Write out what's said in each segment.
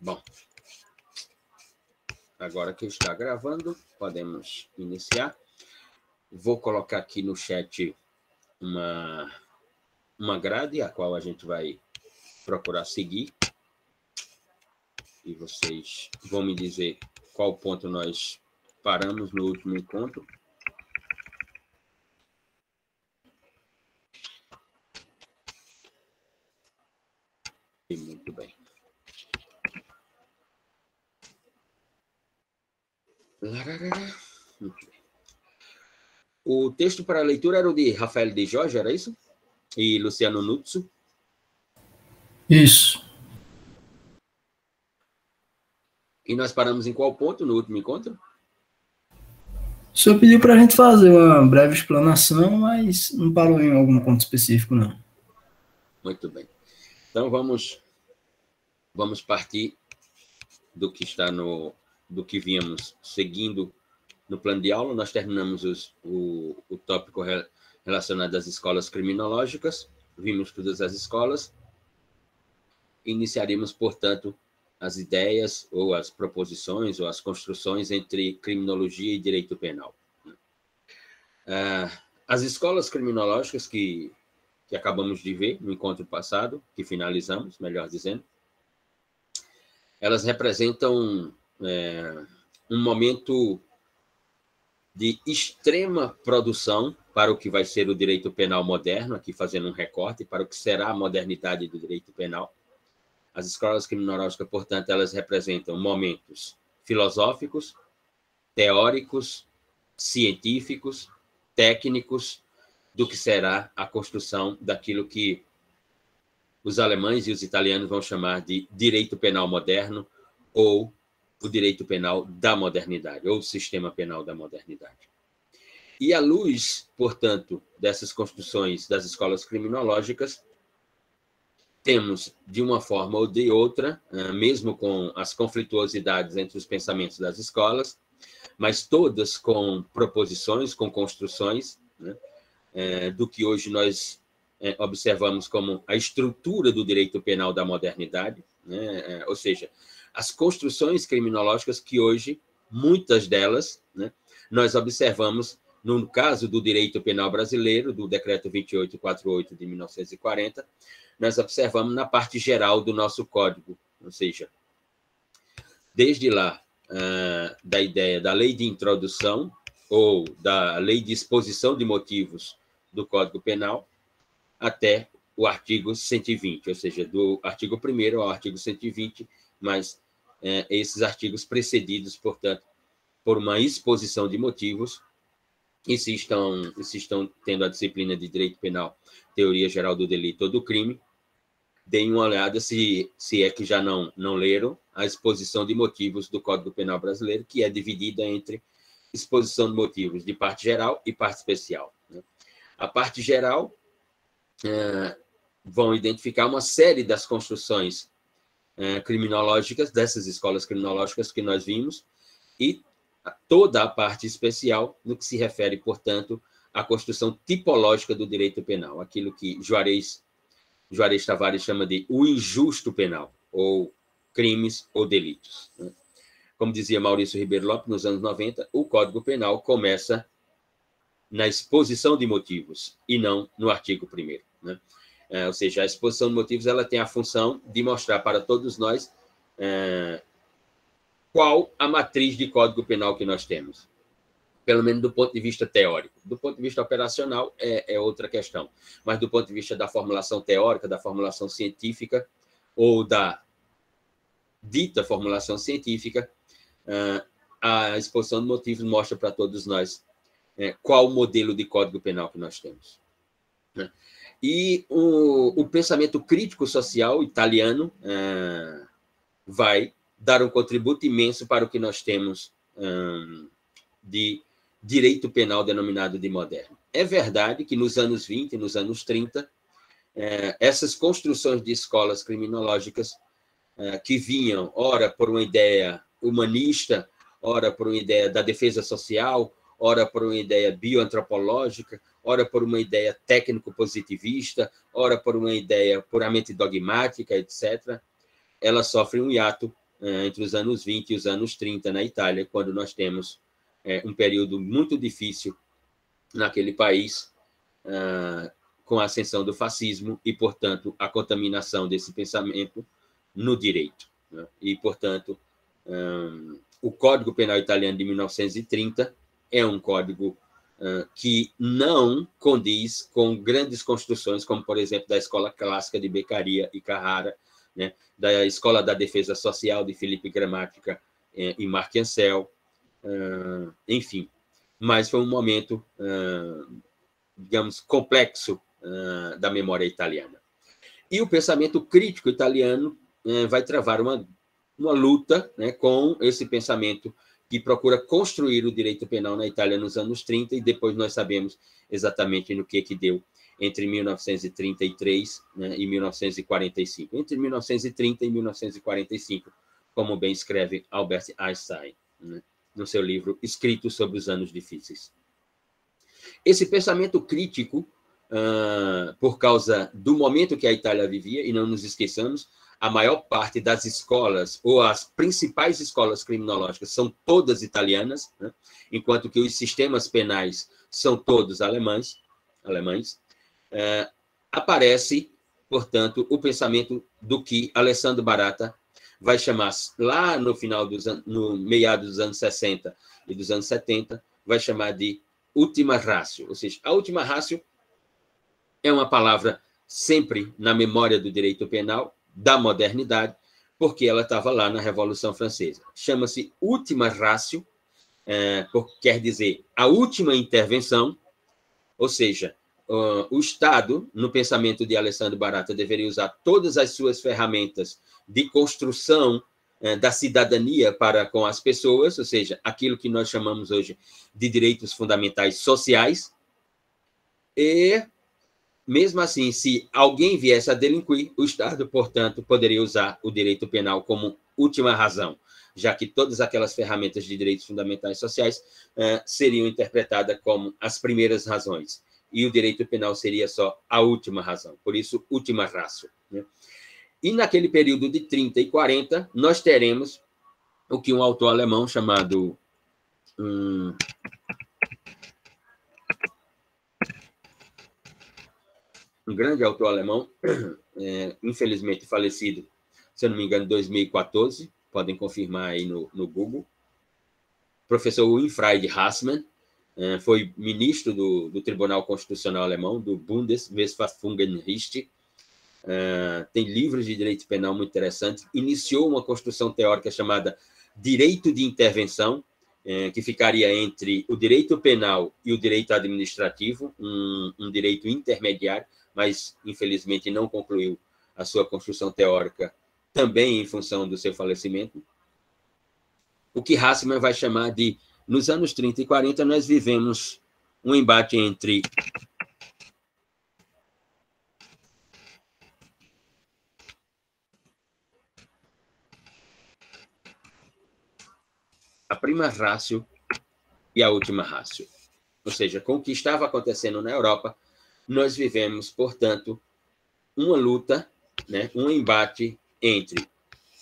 Bom, agora que está gravando, podemos iniciar. Vou colocar aqui no chat uma grade, a qual a gente vai procurar seguir. E vocês vão me dizer qual ponto nós paramos no último encontro. E muito bem. Muito bem. O texto para a leitura era o de Rafael de Jorge, era isso? E Luciano Nuzzo? Isso. E nós paramos em qual ponto no último encontro? O senhor pediu para a gente fazer uma breve explanação, mas não parou em algum ponto específico, não. Muito bem. Então, vamos partir do que está do que vínhamos seguindo no plano de aula. Nós terminamos o tópico relacionado às escolas criminológicas, vimos todas as escolas. Iniciaremos, portanto, as ideias, ou as proposições, ou as construções entre criminologia e direito penal. As escolas criminológicas que acabamos de ver no encontro passado, que finalizamos, melhor dizendo, elas representam um momento de extrema produção para o que vai ser o direito penal moderno, aqui fazendo um recorte, para o que será a modernidade do direito penal. As escolas criminológicas, portanto, elas representam momentos filosóficos, teóricos, científicos, técnicos, do que será a construção daquilo que os alemães e os italianos vão chamar de direito penal moderno, ou o direito penal da modernidade, ou o sistema penal da modernidade. E à luz, portanto, dessas construções das escolas criminológicas, temos, de uma forma ou de outra, mesmo com as conflituosidades entre os pensamentos das escolas, mas todas com proposições, com construções, né, do que hoje nós observamos como a estrutura do direito penal da modernidade, né, ou seja, as construções criminológicas que hoje, muitas delas, né, nós observamos no caso do direito penal brasileiro, do Decreto 2848 de 1940, nós observamos na parte geral do nosso código, ou seja, desde lá, da ideia da lei de introdução ou da lei de exposição de motivos do Código Penal, até o artigo 120, ou seja, do artigo 1º ao artigo 120, mas esses artigos precedidos, portanto, por uma exposição de motivos. E se estão tendo a disciplina de Direito Penal, Teoria Geral do Delito ou do Crime, deem uma olhada, se é que já não leram, a exposição de motivos do Código Penal brasileiro, que é dividida entre exposição de motivos de parte geral e parte especial. A parte geral vão identificar uma série das construções criminológicas, dessas escolas criminológicas que nós vimos, e toda a parte especial no que se refere, portanto, à construção tipológica do direito penal, aquilo que Juarez Tavares chama de o injusto penal, ou crimes ou delitos. Como dizia Maurício Ribeiro Lopes, nos anos 90, o Código Penal começa na exposição de motivos e não no artigo 1º. Né? Ou seja, a exposição de motivos ela tem a função de mostrar para todos nós qual a matriz de Código Penal que nós temos, pelo menos do ponto de vista teórico. Do ponto de vista operacional é outra questão, mas do ponto de vista da formulação teórica, da formulação científica, ou da dita formulação científica, a exposição de motivos mostra para todos nós qual o modelo de Código Penal que nós temos. E o pensamento crítico social italiano vai dar um contributo imenso para o que nós temos de direito penal denominado de moderno. É verdade que nos anos 20 e nos anos 30, essas construções de escolas criminológicas que vinham, ora por uma ideia humanista, ora por uma ideia da defesa social, ora por uma ideia bioantropológica, ora por uma ideia técnico-positivista, ora por uma ideia puramente dogmática, etc., ela sofre um hiato entre os anos 20 e os anos 30 na Itália, quando nós temos um período muito difícil naquele país, com a ascensão do fascismo e, portanto, a contaminação desse pensamento no direito, né? E, portanto, o Código Penal Italiano de 1930 é um código que não condiz com grandes construções, como, por exemplo, da Escola Clássica de Beccaria e Carrara, né? Da Escola da Defesa Social de Felipe Grammatica e Marc Ancel, enfim. Mas foi um momento, digamos, complexo da memória italiana. E o pensamento crítico italiano vai travar uma luta, né, com esse pensamento que procura construir o direito penal na Itália nos anos 30, e depois nós sabemos exatamente no que deu entre 1933, né, e 1945. Entre 1930 e 1945, como bem escreve Albert Einstein, né, no seu livro Escrito sobre os Anos Difíceis. Esse pensamento crítico, por causa do momento que a Itália vivia, e não nos esqueçamos, a maior parte das escolas, ou as principais escolas criminológicas, são todas italianas, né? Enquanto que os sistemas penais são todos alemães, aparece, portanto, o pensamento do que Alessandro Barata vai chamar, lá no final no meados dos anos 60 e dos anos 70, vai chamar de ultima ratio, ou seja, a última ratio é uma palavra sempre na memória do direito penal, da modernidade, porque ela estava lá na Revolução Francesa. Chama-se ultima ratio, quer dizer a última intervenção, ou seja, o Estado, no pensamento de Alessandro Barata, deveria usar todas as suas ferramentas de construção da cidadania para com as pessoas, ou seja, aquilo que nós chamamos hoje de direitos fundamentais sociais, e mesmo assim, se alguém viesse a delinquir, o Estado, portanto, poderia usar o direito penal como última razão, já que todas aquelas ferramentas de direitos fundamentais sociais seriam interpretadas como as primeiras razões, e o direito penal seria só a última razão, por isso, ultima ratio, né? E naquele período de 30 e 40, nós teremos o que um autor alemão chamado um grande autor alemão, infelizmente falecido, se eu não me engano, em 2014, podem confirmar aí no Google, professor Winfried Hassmann, foi ministro do Tribunal Constitucional Alemão, do Bundesverfassungsgericht, tem livros de direito penal muito interessantes, iniciou uma construção teórica chamada direito de intervenção, que ficaria entre o direito penal e o direito administrativo, um direito intermediário, mas, infelizmente, não concluiu a sua construção teórica, também em função do seu falecimento. O que Hassmann vai chamar de, nos anos 30 e 40, nós vivemos um embate entre a prima ratio e a última ratio. Ou seja, com o que estava acontecendo na Europa, nós vivemos, portanto, uma luta, né, um embate entre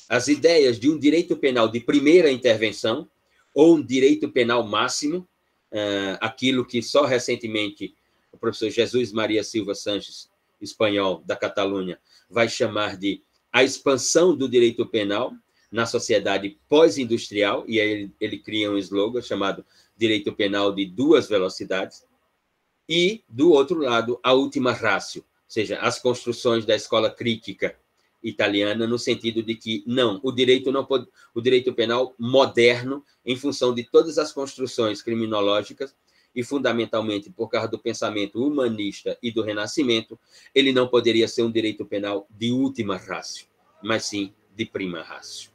as ideias de um direito penal de primeira intervenção ou um direito penal máximo, aquilo que só recentemente o professor Jesus Maria Silva Sanches, espanhol da Catalunha, vai chamar de a expansão do direito penal na sociedade pós-industrial, e aí ele cria um slogan chamado direito penal de duas velocidades, e, do outro lado, a última ratio, ou seja, as construções da escola crítica italiana, no sentido de que, não, o direito penal moderno, em função de todas as construções criminológicas, e fundamentalmente por causa do pensamento humanista e do Renascimento, ele não poderia ser um direito penal de última ratio, mas sim de prima ratio.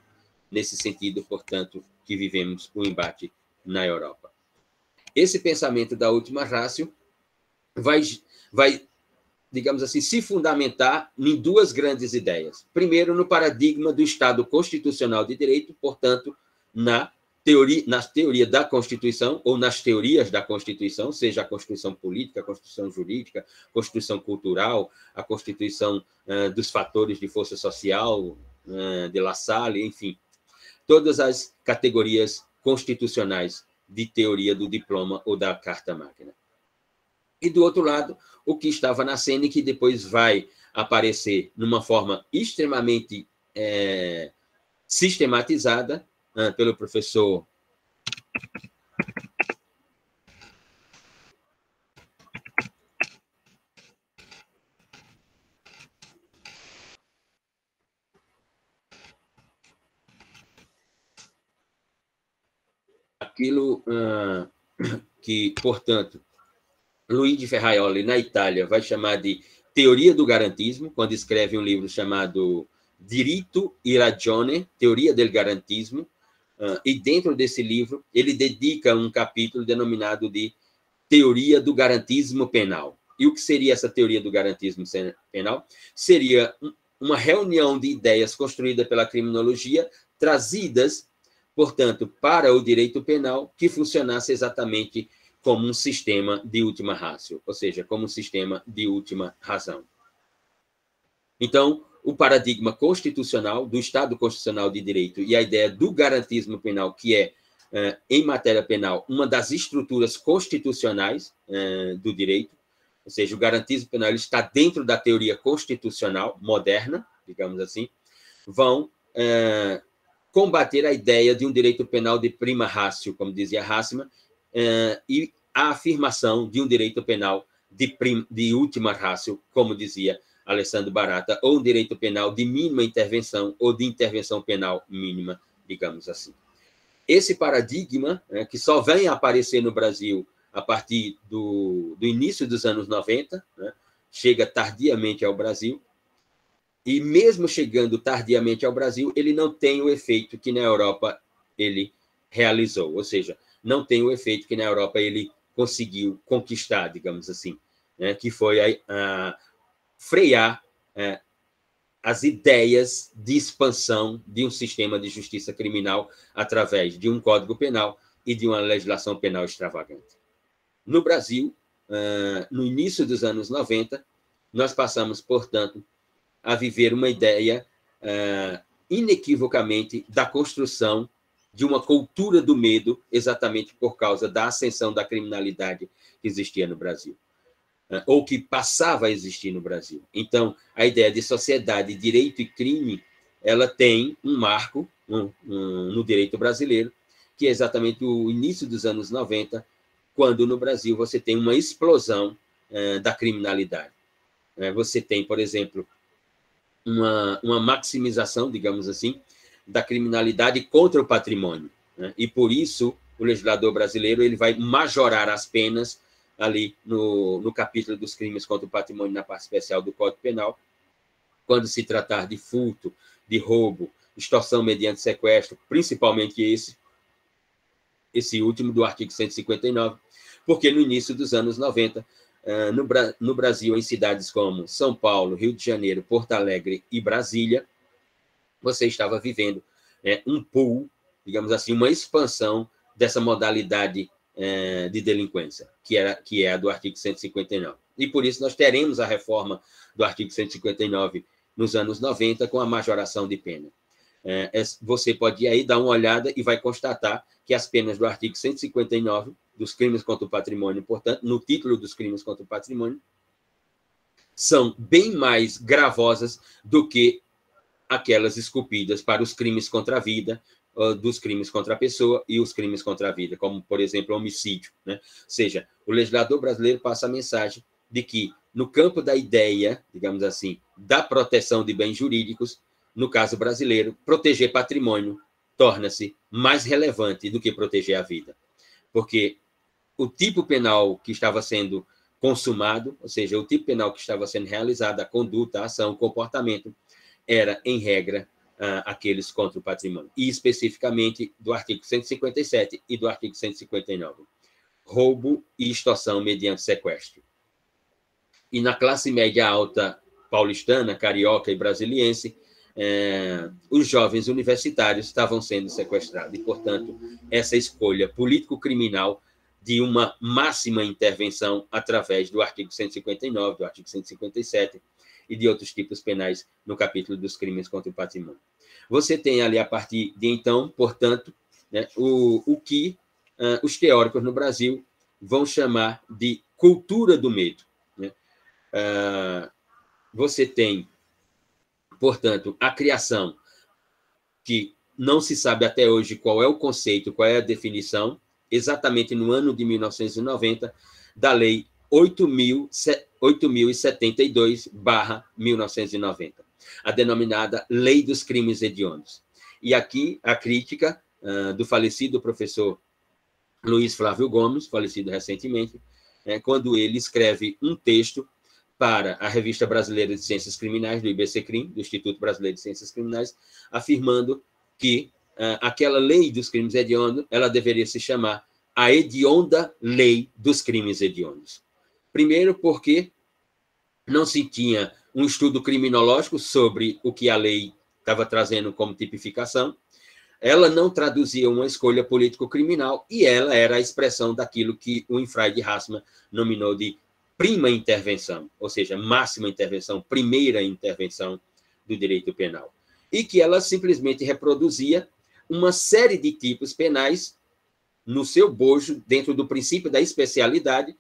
Nesse sentido, portanto, que vivemos o embate na Europa. Esse pensamento da última ratio vai, digamos assim, se fundamentar em duas grandes ideias. Primeiro, no paradigma do Estado constitucional de direito, portanto, na teoria da Constituição, ou nas teorias da Constituição, seja a Constituição política, a Constituição jurídica, a Constituição cultural, a Constituição dos fatores de força social, de La Salle, enfim. todas as categorias constitucionais de teoria do diploma ou da carta magna. E, do outro lado, o que estava na cena e que depois vai aparecer numa forma extremamente sistematizada pelo professor aquilo que, portanto, Luigi Ferraioli, na Itália, vai chamar de teoria do garantismo, quando escreve um livro chamado Diritto e Ragione, Teoria del Garantismo, e dentro desse livro ele dedica um capítulo denominado de Teoria do Garantismo Penal. E o que seria essa teoria do garantismo penal? Seria uma reunião de ideias construída pela criminologia, trazidas, portanto, para o direito penal, que funcionasse exatamente como um sistema de última ratio, ou seja, como um sistema de última razão. Então, o paradigma constitucional, do Estado Constitucional de Direito, e a ideia do garantismo penal, que é, em matéria penal, uma das estruturas constitucionais do direito, ou seja, o garantismo penal ele está dentro da teoria constitucional moderna, digamos assim, vão combater a ideia de um direito penal de prima ratio, como dizia Hassman, e a afirmação de um direito penal de última ratio, como dizia Alessandro Barata, ou um direito penal de mínima intervenção ou de intervenção penal mínima, digamos assim. Esse paradigma, que só vem a aparecer no Brasil a partir do início dos anos 90, chega tardiamente ao Brasil, e mesmo chegando tardiamente ao Brasil, ele não tem o efeito que na Europa ele realizou, ou seja, não tem o efeito que na Europa ele conseguiu conquistar, digamos assim, que foi frear as ideias de expansão de um sistema de justiça criminal através de um código penal e de uma legislação penal extravagante. No Brasil, no início dos anos 90, nós passamos, portanto, a viver uma ideia inequivocamente da construção de uma cultura do medo, exatamente por causa da ascensão da criminalidade que existia no Brasil, ou que passava a existir no Brasil. Então, a ideia de sociedade, direito e crime, ela tem um marco no direito brasileiro, que é exatamente o início dos anos 90, quando no Brasil você tem uma explosão da criminalidade. Você tem, por exemplo, uma maximização, digamos assim, da criminalidade contra o patrimônio. E, por isso, o legislador brasileiro ele vai majorar as penas ali no capítulo dos crimes contra o patrimônio, na parte especial do Código Penal, quando se tratar de furto, de roubo, extorsão mediante sequestro, principalmente esse último do artigo 159, porque no início dos anos 90, no Brasil, em cidades como São Paulo, Rio de Janeiro, Porto Alegre e Brasília, você estava vivendo um pool, digamos assim, uma expansão dessa modalidade de delinquência, que é a do artigo 159. E, por isso, nós teremos a reforma do artigo 159 nos anos 90, com a majoração de pena. Você pode ir aí dar uma olhada e vai constatar que as penas do artigo 159, dos crimes contra o patrimônio, portanto, no título dos crimes contra o patrimônio, são bem mais gravosas do que aquelas esculpidas para os crimes contra a vida, dos crimes contra a pessoa e os crimes contra a vida, como, por exemplo, homicídio. Ou seja, o legislador brasileiro passa a mensagem de que, no campo da ideia, digamos assim, da proteção de bens jurídicos, no caso brasileiro, proteger patrimônio torna-se mais relevante do que proteger a vida. Porque o tipo penal que estava sendo consumado, ou seja, o tipo penal que estava sendo realizado, a conduta, a ação, o comportamento, era, em regra, aqueles contra o patrimônio, e especificamente do artigo 157 e do artigo 159, roubo e extorsão mediante sequestro. E na classe média alta paulistana, carioca e brasiliense, os jovens universitários estavam sendo sequestrados, e, portanto, essa escolha político-criminal de uma máxima intervenção através do artigo 159, do artigo 157, e de outros tipos penais no capítulo dos crimes contra o patrimônio. Você tem ali, a partir de então, portanto, né, o que os teóricos no Brasil vão chamar de cultura do medo. Né? Você tem, portanto, a criação, que não se sabe até hoje qual é o conceito, qual é a definição, exatamente no ano de 1990, da Lei 8.072/1990, a denominada Lei dos Crimes Hediondos. E aqui a crítica do falecido professor Luiz Flávio Gomes, falecido recentemente, quando ele escreve um texto para a Revista Brasileira de Ciências Criminais, do IBCCRIM, do Instituto Brasileiro de Ciências Criminais, afirmando que aquela lei dos crimes hediondos, ela deveria se chamar a hedionda lei dos crimes hediondos. Primeiro, porque não se tinha um estudo criminológico sobre o que a lei estava trazendo como tipificação, ela não traduzia uma escolha político-criminal e ela era a expressão daquilo que o Infraide Hassmann nominou de prima intervenção, ou seja, máxima intervenção, primeira intervenção do direito penal. E que ela simplesmente reproduzia uma série de tipos penais no seu bojo, dentro do princípio da especialidade,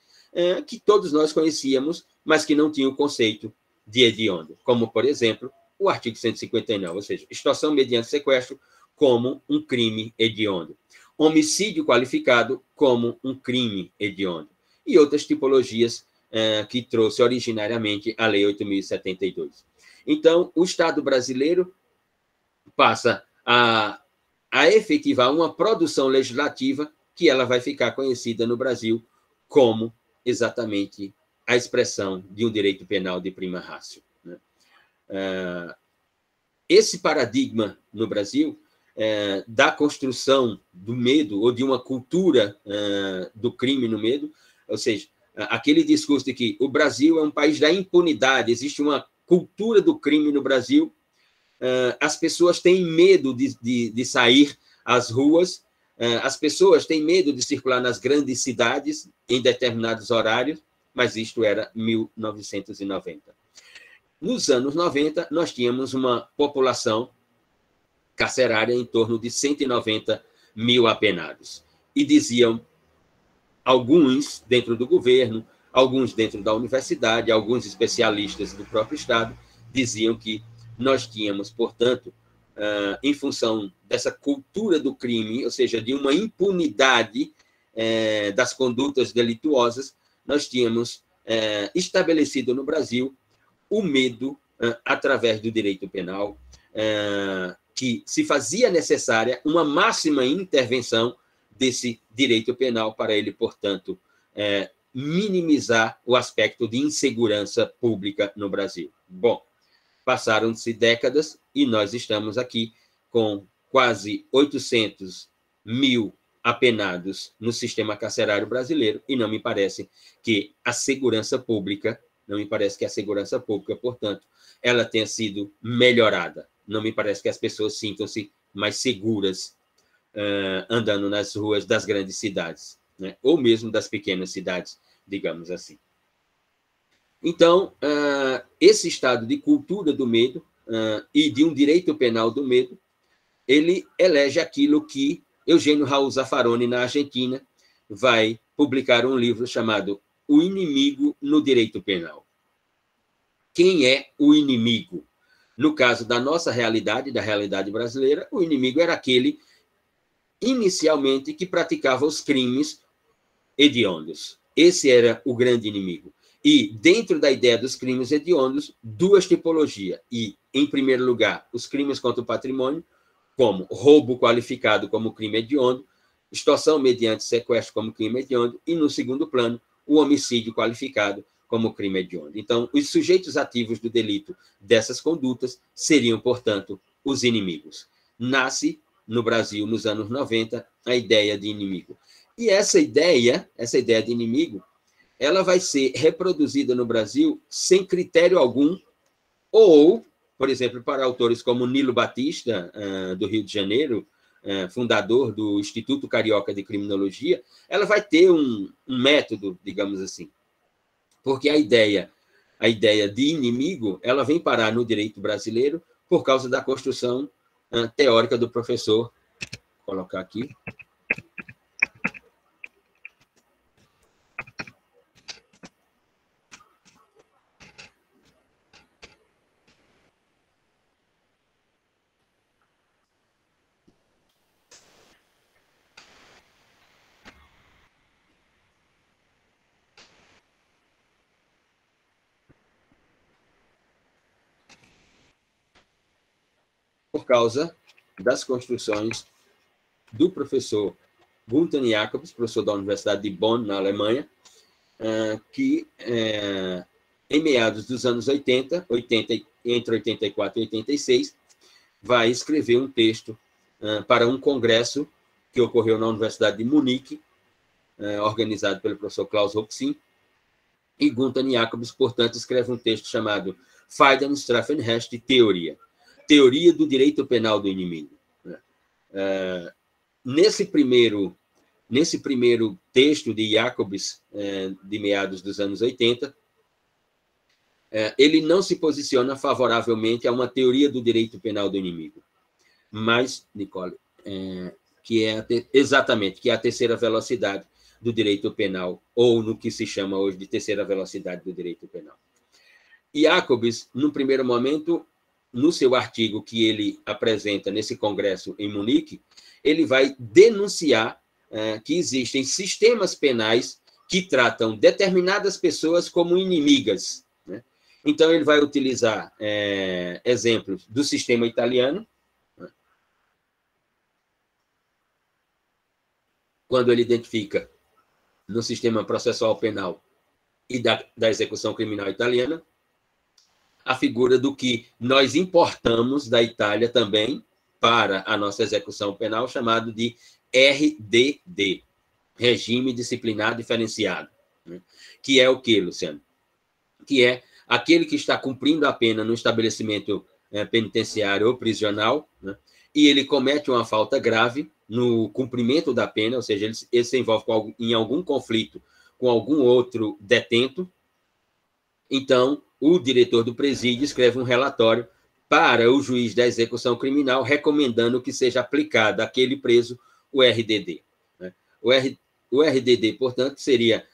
que todos nós conhecíamos, mas que não tinha o conceito de hediondo, como, por exemplo, o artigo 159, ou seja, extorsão mediante sequestro como um crime hediondo, homicídio qualificado como um crime hediondo, e outras tipologias que trouxe originariamente a Lei 8.072. Então, o Estado brasileiro passa a efetivar uma produção legislativa que ela vai ficar conhecida no Brasil como exatamente a expressão de um direito penal de prima ratio. Né? Esse paradigma no Brasil da construção do medo ou de uma cultura do crime no medo, ou seja, aquele discurso de que o Brasil é um país da impunidade, existe uma cultura do crime no Brasil, as pessoas têm medo de sair às ruas, as pessoas têm medo de circular nas grandes cidades em determinados horários, mas isto era 1990. Nos anos 90, nós tínhamos uma população carcerária em torno de 190 mil apenados. E diziam alguns dentro do governo, alguns dentro da universidade, alguns especialistas do próprio Estado, diziam que nós tínhamos, portanto, em função dessa cultura do crime, ou seja, de uma impunidade das condutas delituosas, nós tínhamos estabelecido no Brasil o medo através do direito penal, que se fazia necessária uma máxima intervenção desse direito penal para ele, portanto, minimizar o aspecto de insegurança pública no Brasil. Bom, passaram-se décadas e nós estamos aqui com quase 800 mil apenados no sistema carcerário brasileiro e não me parece que a segurança pública, portanto, ela tenha sido melhorada. Não me parece que as pessoas sintam-se mais seguras andando nas ruas das grandes cidades, né? Ou mesmo das pequenas cidades, digamos assim. Então, esse estado de cultura do medo e de um direito penal do medo, ele elege aquilo que Eugênio Raul Zaffaroni, na Argentina, vai publicar um livro chamado O Inimigo no Direito Penal. Quem é o inimigo? No caso da nossa realidade, da realidade brasileira, o inimigo era aquele, inicialmente, que praticava os crimes hediondos. Esse era o grande inimigo. E, dentro da ideia dos crimes hediondos, duas tipologias. E, em primeiro lugar, os crimes contra o patrimônio, como roubo qualificado como crime hediondo, extorsão mediante sequestro como crime hediondo, e, no segundo plano, o homicídio qualificado como crime hediondo. Então, os sujeitos ativos do delito dessas condutas seriam, portanto, os inimigos. Nasce, no Brasil, nos anos 90, a ideia de inimigo. E essa ideia de inimigo, ela vai ser reproduzida no Brasil sem critério algum, ou, por exemplo, para autores como Nilo Batista, do Rio de Janeiro, fundador do Instituto Carioca de Criminologia, ela vai ter um método, digamos assim, porque a ideia a ideia de inimigo, ela vem parar no direito brasileiro por causa da construção teórica do professor. Vou colocar aqui. Por causa das construções do professor Gunther Jacobs, professor da Universidade de Bonn, na Alemanha, que, em meados dos anos 80, entre 84 e 86, vai escrever um texto para um congresso que ocorreu na Universidade de Munique, organizado pelo professor Klaus Hoxin, e Gunther Jacobs, portanto, escreve um texto chamado Freidenstrafenrecht Theoria, Teoria do Direito Penal do Inimigo. Nesse primeiro texto de Jacobs, de meados dos anos 80, ele não se posiciona favoravelmente a uma teoria do direito penal do inimigo, mas, Nicole, que é exatamente, que é a terceira velocidade do direito penal, ou no que se chama hoje de terceira velocidade do direito penal. Jacobs, no primeiro momento, no seu artigo que ele apresenta nesse congresso em Munique, ele vai denunciar que existem sistemas penais que tratam determinadas pessoas como inimigas, né? Então, ele vai utilizar exemplos do sistema italiano, né? Quando ele identifica no sistema processual penal e da execução criminal italiana, a figura do que nós importamos da Itália também para a nossa execução penal, chamado de RDD, Regime Disciplinar Diferenciado, né? Que é o quê, Luciano? Que é aquele que está cumprindo a pena no estabelecimento penitenciário ou prisional, né? E ele comete uma falta grave no cumprimento da pena, ou seja, ele se envolve em algum conflito com algum outro detento. Então, o diretor do presídio escreve um relatório para o juiz da execução criminal, recomendando que seja aplicado àquele preso o RDD. O RDD, portanto, seria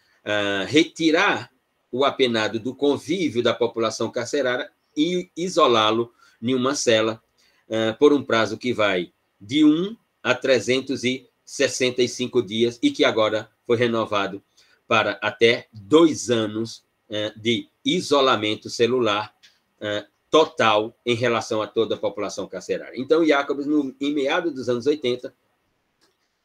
retirar o apenado do convívio da população carcerária e isolá-lo em uma cela por um prazo que vai de 1 a 365 dias e que agora foi renovado para até 2 anos de isolamento celular total em relação a toda a população carcerária. Então, Jacobs, em meados dos anos 80,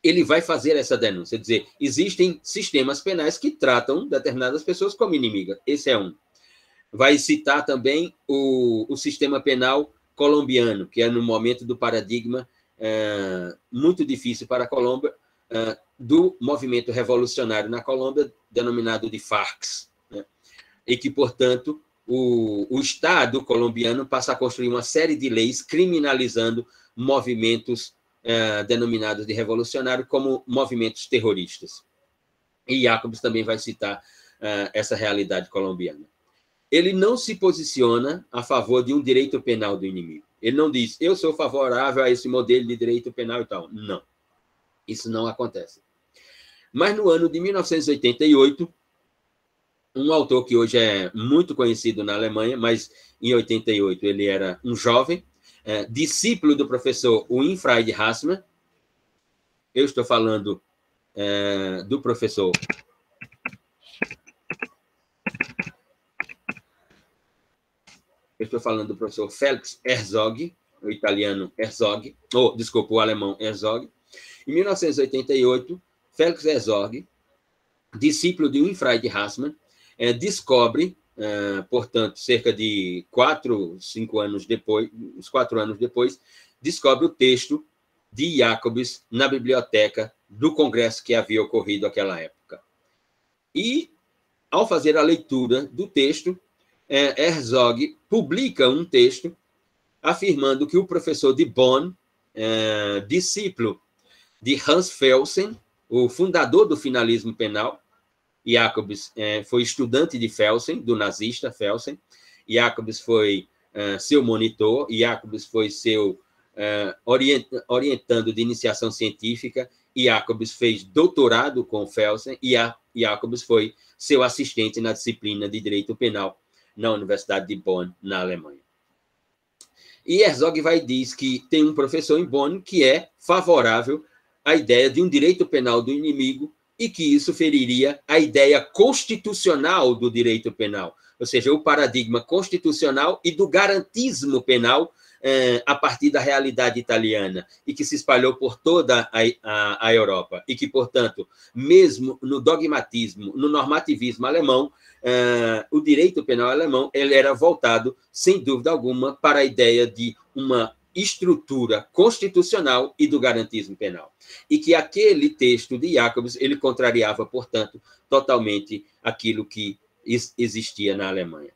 ele vai fazer essa denúncia, dizer, existem sistemas penais que tratam determinadas pessoas como inimigas. Esse é um. Vai citar também o sistema penal colombiano, que é no momento do paradigma muito difícil para a Colômbia, do movimento revolucionário na Colômbia, denominado de FARC, né? E que, portanto, o Estado colombiano passa a construir uma série de leis criminalizando movimentos denominados de revolucionário como movimentos terroristas. E Jacobs também vai citar essa realidade colombiana. Ele não se posiciona a favor de um direito penal do inimigo. Ele não diz, eu sou favorável a esse modelo de direito penal e tal. Não, isso não acontece. Mas no ano de 1988, um autor que hoje é muito conhecido na Alemanha, mas em 88 ele era um jovem, discípulo do professor Winfried Hassmann. Eu estou falando do professor Felix Herzog, o italiano Herzog, o alemão Herzog. Em 1988, Felix Herzog, discípulo de Winfried Hassmann, descobre, portanto, cerca de 4 anos depois, descobre o texto de Jacobs na biblioteca do congresso que havia ocorrido naquela época. E, ao fazer a leitura do texto, Herzog publica um texto afirmando que o professor de Bonn, discípulo de Hans Felsen, o fundador do finalismo penal, Jacobs foi estudante de Felsen, do nazista Felsen. Jacobs foi seu monitor, Jacobs foi seu orientando de iniciação científica, Jacobs fez doutorado com Felsen e Jacobs foi seu assistente na disciplina de Direito Penal na Universidade de Bonn, na Alemanha. E Herzog vai diz que tem um professor em Bonn que é favorável à ideia de um direito penal do inimigo e que isso feriria a ideia constitucional do direito penal, ou seja, o paradigma constitucional e do garantismo penal a partir da realidade italiana, e que se espalhou por toda a Europa, e que, portanto, mesmo no dogmatismo, no normativismo alemão, o direito penal alemão ele era voltado, sem dúvida alguma, para a ideia de uma estrutura constitucional e do garantismo penal. E que aquele texto de Jacobs, ele contrariava, portanto, totalmente aquilo que existia na Alemanha.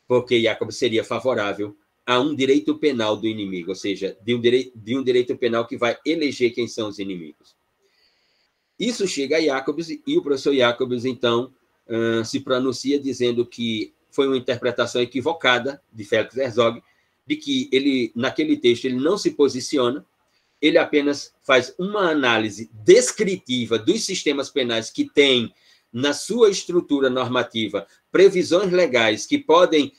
Porque Jacobs seria favorável a um direito penal do inimigo, ou seja, de um direito penal que vai eleger quem são os inimigos. Isso chega a Jacobs, e o professor Jacobs, então, se pronuncia dizendo que foi uma interpretação equivocada de Felix Herzog, de que ele, naquele texto, ele não se posiciona, ele apenas faz uma análise descritiva dos sistemas penais que têm, na sua estrutura normativa, previsões legais que podem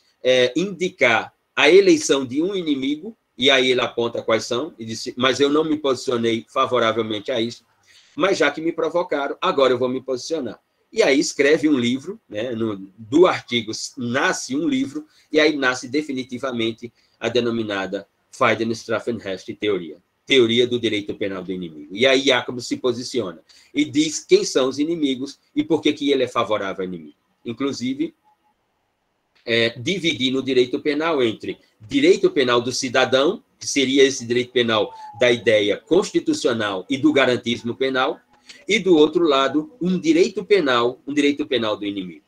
indicar a eleição de um inimigo, e aí ele aponta quais são, e disse, mas eu não me posicionei favoravelmente a isso, mas já que me provocaram, agora eu vou me posicionar. E aí escreve um livro, né, do artigo nasce um livro, e aí nasce definitivamente a denominada Freudenstrafenrecht-Teoria, teoria do direito penal do inimigo. E aí Jacobs se posiciona e diz quem são os inimigos e por que ele é favorável ao inimigo. Inclusive, dividir no direito penal entre direito penal do cidadão, que seria esse direito penal da ideia constitucional e do garantismo penal, e do outro lado, um direito penal do inimigo.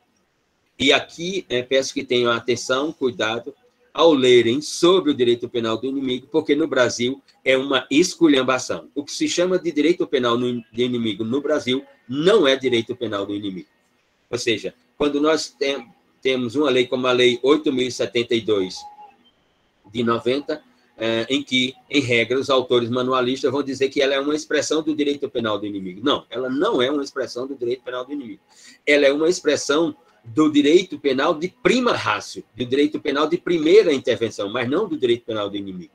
E aqui peço que tenham atenção, cuidado, ao lerem sobre o direito penal do inimigo, porque no Brasil é uma esculhambação. O que se chama de direito penal do inimigo no Brasil não é direito penal do inimigo. Ou seja, quando nós temos uma lei como a Lei 8.072 de 90, em que, em regra, os autores manualistas vão dizer que ela é uma expressão do direito penal do inimigo. Não, ela não é uma expressão do direito penal do inimigo. Ela é uma expressão do direito penal de prima ratio, do direito penal de primeira intervenção, mas não do direito penal do inimigo.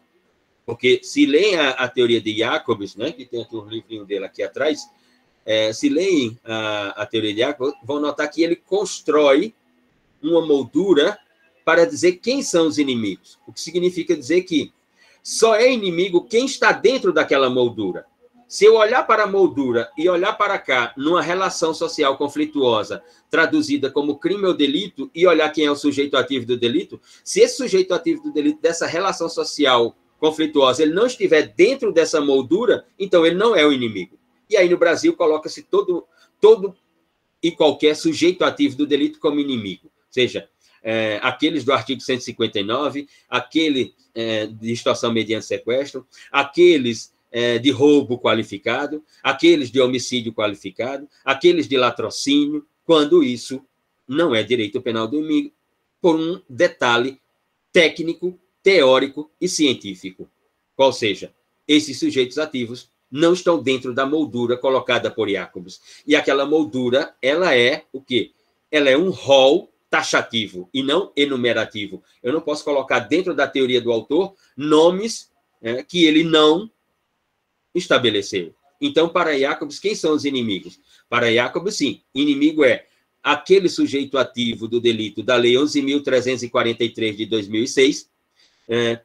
Porque se leem a teoria de Jacobs, né, que tem aqui um livrinho dele aqui atrás, se leem a teoria de Jacobs, vão notar que ele constrói uma moldura para dizer quem são os inimigos. O que significa dizer que só é inimigo quem está dentro daquela moldura. Se eu olhar para a moldura e olhar para cá, numa relação social conflituosa, traduzida como crime ou delito, e olhar quem é o sujeito ativo do delito, se esse sujeito ativo do delito, dessa relação social conflituosa, ele não estiver dentro dessa moldura, então ele não é o inimigo. E aí no Brasil coloca-se todo e qualquer sujeito ativo do delito como inimigo. Ou seja, aqueles do artigo 159, aquele de extorsão mediante sequestro, aqueles de roubo qualificado, aqueles de homicídio qualificado, aqueles de latrocínio, quando isso não é direito penal do inimigo, por um detalhe técnico, teórico e científico. Qual seja, esses sujeitos ativos não estão dentro da moldura colocada por Jacobs. E aquela moldura, ela é o quê? Ela é um rol taxativo e não enumerativo. Eu não posso colocar dentro da teoria do autor nomes que ele não estabeleceu. Então, para Jacobs, quem são os inimigos? Para Jacobs, sim, inimigo é aquele sujeito ativo do delito da Lei 11.343 de 2006,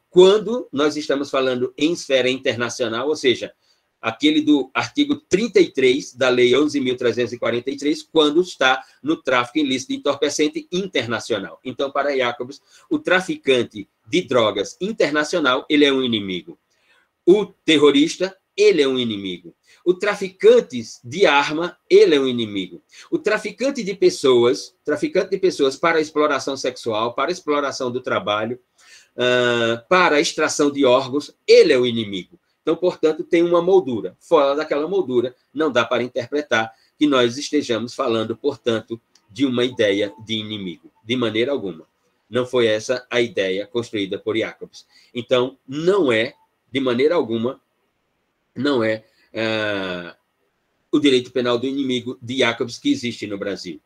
quando nós estamos falando em esfera internacional, ou seja, aquele do artigo 33 da Lei 11.343, quando está no tráfico ilícito de entorpecente internacional. Então, para Jacobs, o traficante de drogas internacional, ele é um inimigo. O terrorista, ele é um inimigo. O traficante de arma, ele é um inimigo. O traficante de pessoas para a exploração sexual, para a exploração do trabalho, para a extração de órgãos, ele é o inimigo. Então, portanto, tem uma moldura. Fora daquela moldura, não dá para interpretar que nós estejamos falando, portanto, de uma ideia de inimigo, de maneira alguma. Não foi essa a ideia construída por Jacobs. Então, não é, de maneira alguma, não é o direito penal do inimigo de Jacobs que existe no Brasil.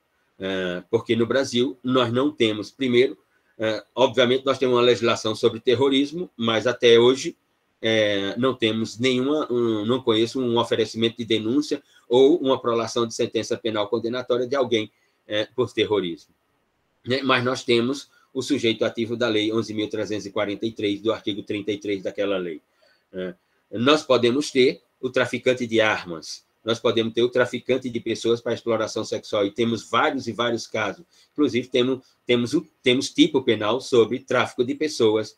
Porque no Brasil nós não temos, primeiro, obviamente nós temos uma legislação sobre terrorismo, mas até hoje não temos nenhuma, não conheço um oferecimento de denúncia ou uma prolação de sentença penal condenatória de alguém por terrorismo. Mas nós temos o sujeito ativo da Lei 11.343, do artigo 33 daquela lei. Nós podemos ter o traficante de armas, nós podemos ter o traficante de pessoas para exploração sexual, e temos vários e vários casos. Inclusive, temos tipo penal sobre tráfico de pessoas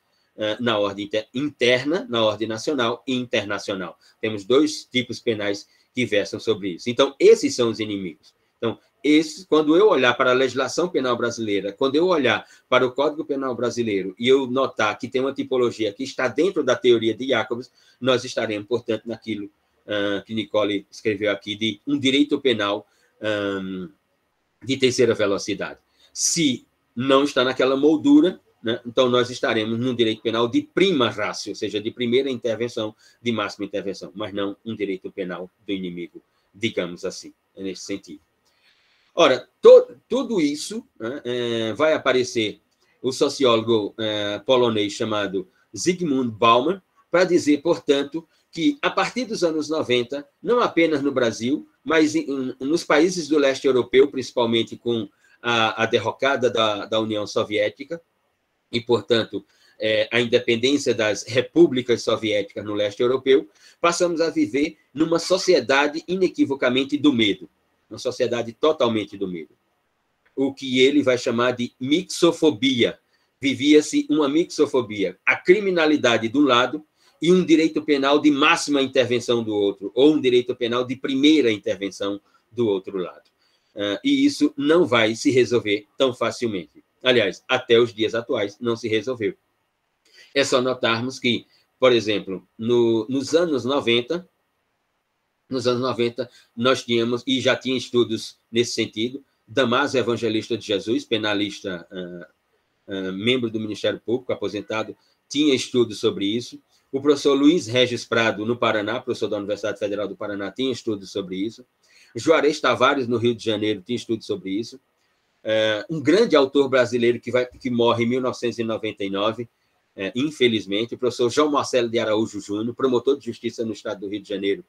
na ordem interna, na ordem nacional e internacional. Temos 2 tipos penais que versam sobre isso. Então, esses são os inimigos. Então, quando eu olhar para a legislação penal brasileira, quando eu olhar para o Código Penal brasileiro e eu notar que tem uma tipologia que está dentro da teoria de Jacobs, nós estaremos, portanto, naquilo que Nicole escreveu aqui, de um direito penal de terceira velocidade. Se não está naquela moldura, né, então nós estaremos num direito penal de prima ratio, ou seja, de primeira intervenção, de máxima intervenção, mas não um direito penal do inimigo, digamos assim, nesse sentido. Ora, tudo isso vai aparecer o sociólogo polonês chamado Zygmunt Bauman para dizer, portanto, que a partir dos anos 90, não apenas no Brasil, mas nos países do leste europeu, principalmente com a derrocada da União Soviética e, portanto, a independência das repúblicas soviéticas no leste europeu, passamos a viver numa sociedade inequivocamente do medo. Uma sociedade totalmente do medo. O que ele vai chamar de mixofobia. Vivia-se uma mixofobia. A criminalidade de um lado e um direito penal de máxima intervenção do outro, ou um direito penal de primeira intervenção do outro lado. E isso não vai se resolver tão facilmente. Aliás, até os dias atuais não se resolveu. É só notarmos que, por exemplo, nos anos 90, nós tínhamos, e já tinha estudos nesse sentido, Damásio Evangelista de Jesus, penalista, membro do Ministério Público, aposentado, tinha estudos sobre isso. O professor Luiz Regis Prado, no Paraná, professor da Universidade Federal do Paraná, tinha estudos sobre isso. Juarez Tavares, no Rio de Janeiro, tinha estudos sobre isso. Um grande autor brasileiro que morre em 1999, infelizmente, o professor João Marcelo de Araújo Júnior, promotor de justiça no estado do Rio de Janeiro,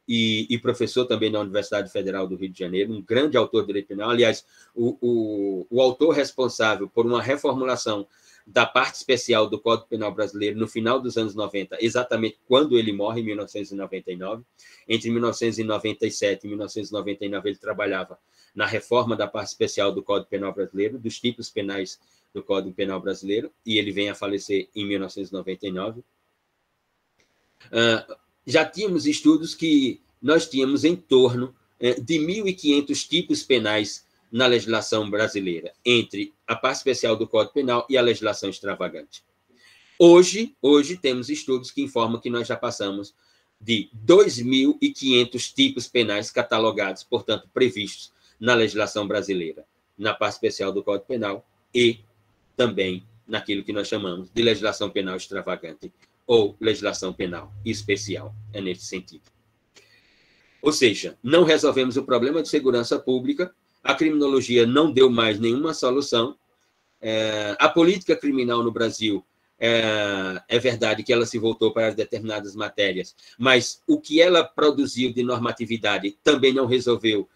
e professor também na Universidade Federal do Rio de Janeiro, um grande autor de direito penal. Aliás, o autor responsável por uma reformulação da parte especial do Código Penal brasileiro no final dos anos 90, exatamente quando ele morre, em 1999. Entre 1997 e 1999, ele trabalhava na reforma da parte especial do Código Penal brasileiro, dos tipos penais do Código Penal brasileiro, e ele vem a falecer em 1999. Já tínhamos estudos que nós tínhamos em torno de 1.500 tipos penais na legislação brasileira, entre a parte especial do Código Penal e a legislação extravagante. Hoje temos estudos que informam que nós já passamos de 2.500 tipos penais catalogados, portanto, previstos na legislação brasileira, na parte especial do Código Penal e também naquilo que nós chamamos de legislação penal extravagante, ou legislação penal especial, nesse sentido. Ou seja, não resolvemos o problema de segurança pública, a criminologia não deu mais nenhuma solução, a política criminal no Brasil, é verdade que ela se voltou para determinadas matérias, mas o que ela produziu de normatividade também não resolveu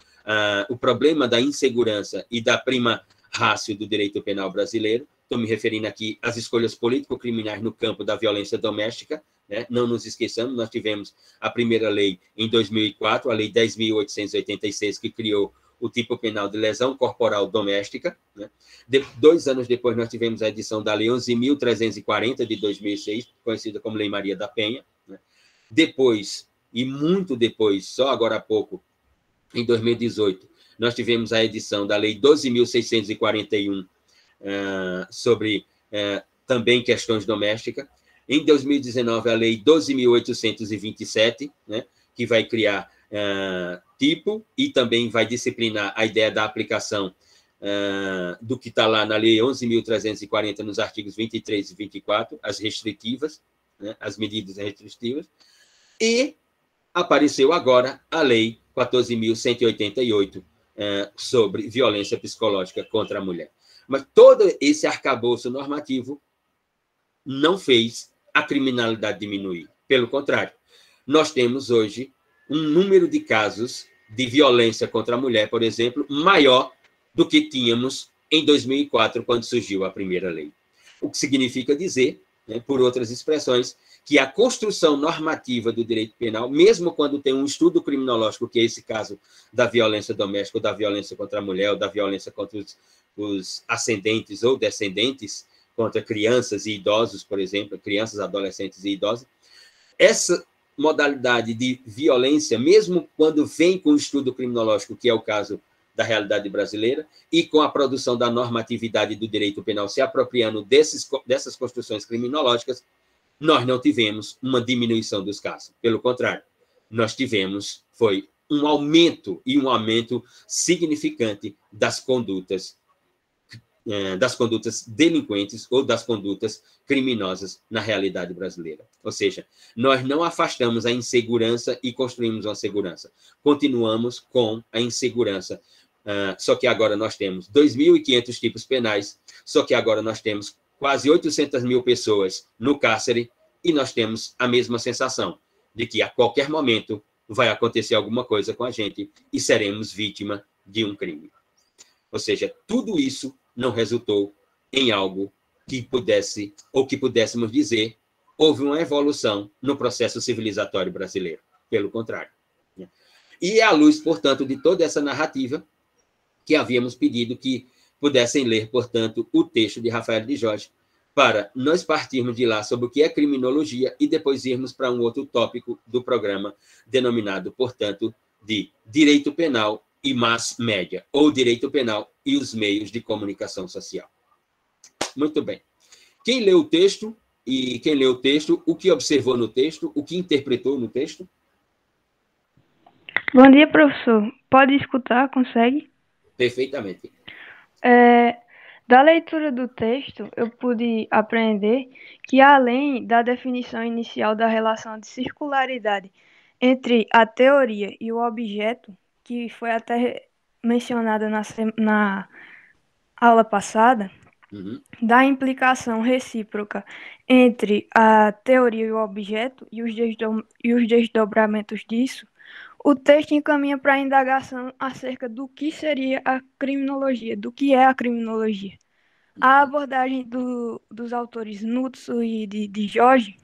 o problema da insegurança e da prima ratio do direito penal brasileiro. Estou me referindo aqui às escolhas político-criminais no campo da violência doméstica, né? Não nos esqueçamos, nós tivemos a primeira lei em 2004, a Lei 10.886, que criou o tipo penal de lesão corporal doméstica, né? 2 anos depois, nós tivemos a edição da Lei 11.340, de 2006, conhecida como Lei Maria da Penha, né? Depois, e muito depois, só agora há pouco, em 2018, nós tivemos a edição da Lei 12.641, sobre também questões domésticas. Em 2019, a Lei 12.827, né, que vai criar tipo e também vai disciplinar a ideia da aplicação do que está lá na Lei 11.340, nos artigos 23 e 24, as restritivas, né, as medidas restritivas, e apareceu agora a Lei 14.188, sobre violência psicológica contra a mulher. Mas todo esse arcabouço normativo não fez a criminalidade diminuir. Pelo contrário, nós temos hoje um número de casos de violência contra a mulher, por exemplo, maior do que tínhamos em 2004, quando surgiu a primeira lei. O que significa dizer, né, por outras expressões, que a construção normativa do direito penal, mesmo quando tem um estudo criminológico, que é esse caso da violência doméstica, ou da violência contra a mulher, ou da violência contra os ascendentes ou descendentes, contra crianças e idosos, por exemplo, crianças, adolescentes e idosos, essa modalidade de violência, mesmo quando vem com o estudo criminológico, que é o caso da realidade brasileira, e com a produção da normatividade do direito penal se apropriando dessas construções criminológicas, nós não tivemos uma diminuição dos casos. Pelo contrário, nós tivemos um aumento, e um aumento significante das condutas delinquentes ou das condutas criminosas na realidade brasileira. Ou seja, nós não afastamos a insegurança e construímos uma segurança. Continuamos com a insegurança, só que agora nós temos 2.500 tipos penais, só que agora nós temos quase 800 mil pessoas no cárcere, e nós temos a mesma sensação de que a qualquer momento vai acontecer alguma coisa com a gente e seremos vítima de um crime. Ou seja, tudo isso não resultou em algo que pudesse, ou que pudéssemos dizer, houve uma evolução no processo civilizatório brasileiro. Pelo contrário. E à luz, portanto, de toda essa narrativa, que havíamos pedido que pudessem ler, portanto, o texto de Rafael de Jorge, para nós partirmos de lá sobre o que é criminologia e depois irmos para um outro tópico do programa, denominado, portanto, de direito penal e mass média, ou direito penal e os meios de comunicação social. Muito bem. Quem leu o texto, o que observou no texto, o que interpretou no texto? Bom dia, professor. Pode escutar? Consegue? Perfeitamente. Da leitura do texto, eu pude aprender que, além da definição inicial da relação de circularidade entre a teoria e o objeto, que foi até mencionada na aula passada, da implicação recíproca entre a teoria e o objeto e os desdobramentos disso, o texto encaminha para a indagação acerca do que seria a criminologia, do que é a criminologia. A abordagem dos autores Nutso e de Jorge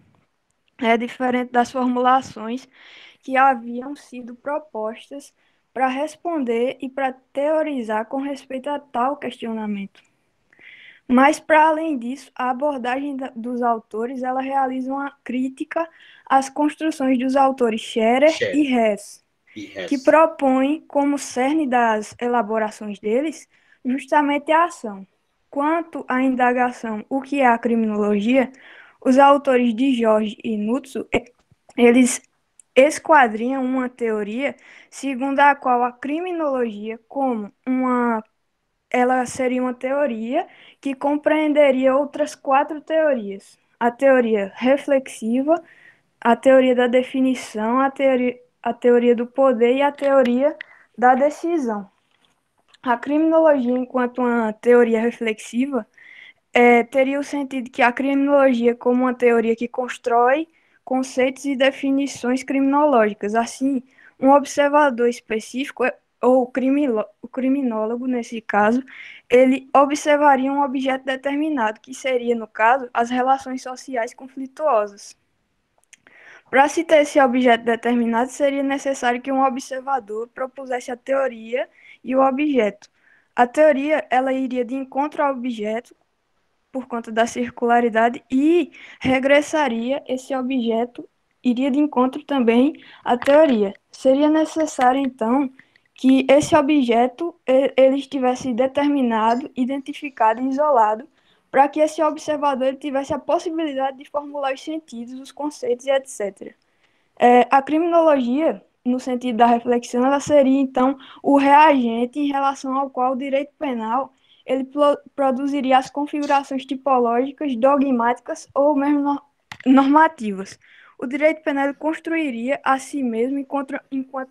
é diferente das formulações que haviam sido propostas para responder e para teorizar com respeito a tal questionamento. Mas, para além disso, a abordagem dos autores ela realiza uma crítica às construções dos autores Scherer e Hess, que propõem como cerne das elaborações deles justamente a ação. Quanto à indagação, o que é a criminologia, os autores de Jorge e Nutso, eles esquadrinham uma teoria segundo a qual a criminologia ela seria uma teoria que compreenderia outras 4 teorias: a teoria reflexiva, a teoria da definição, a teoria do poder e a teoria da decisão. A criminologia, enquanto uma teoria reflexiva, teria o sentido que a criminologia como uma teoria que constrói conceitos e definições criminológicas. Assim, um observador específico, ou o criminólogo, nesse caso, ele observaria um objeto determinado, que seria, no caso, as relações sociais conflituosas. Para se ter esse objeto determinado, seria necessário que um observador propusesse a teoria e o objeto. A teoria ela iria de encontro ao objeto, por conta da circularidade, e regressaria esse objeto, iria de encontro também à teoria. Seria necessário, então, que esse objeto ele estivesse determinado, identificado e isolado, para que esse observador ele tivesse a possibilidade de formular os sentidos, os conceitos e etc. A criminologia no sentido da reflexão, ela seria, então, o reagente em relação ao qual o direito penal ele produziria as configurações tipológicas, dogmáticas ou mesmo normativas. O direito penal construiria a si mesmo enquanto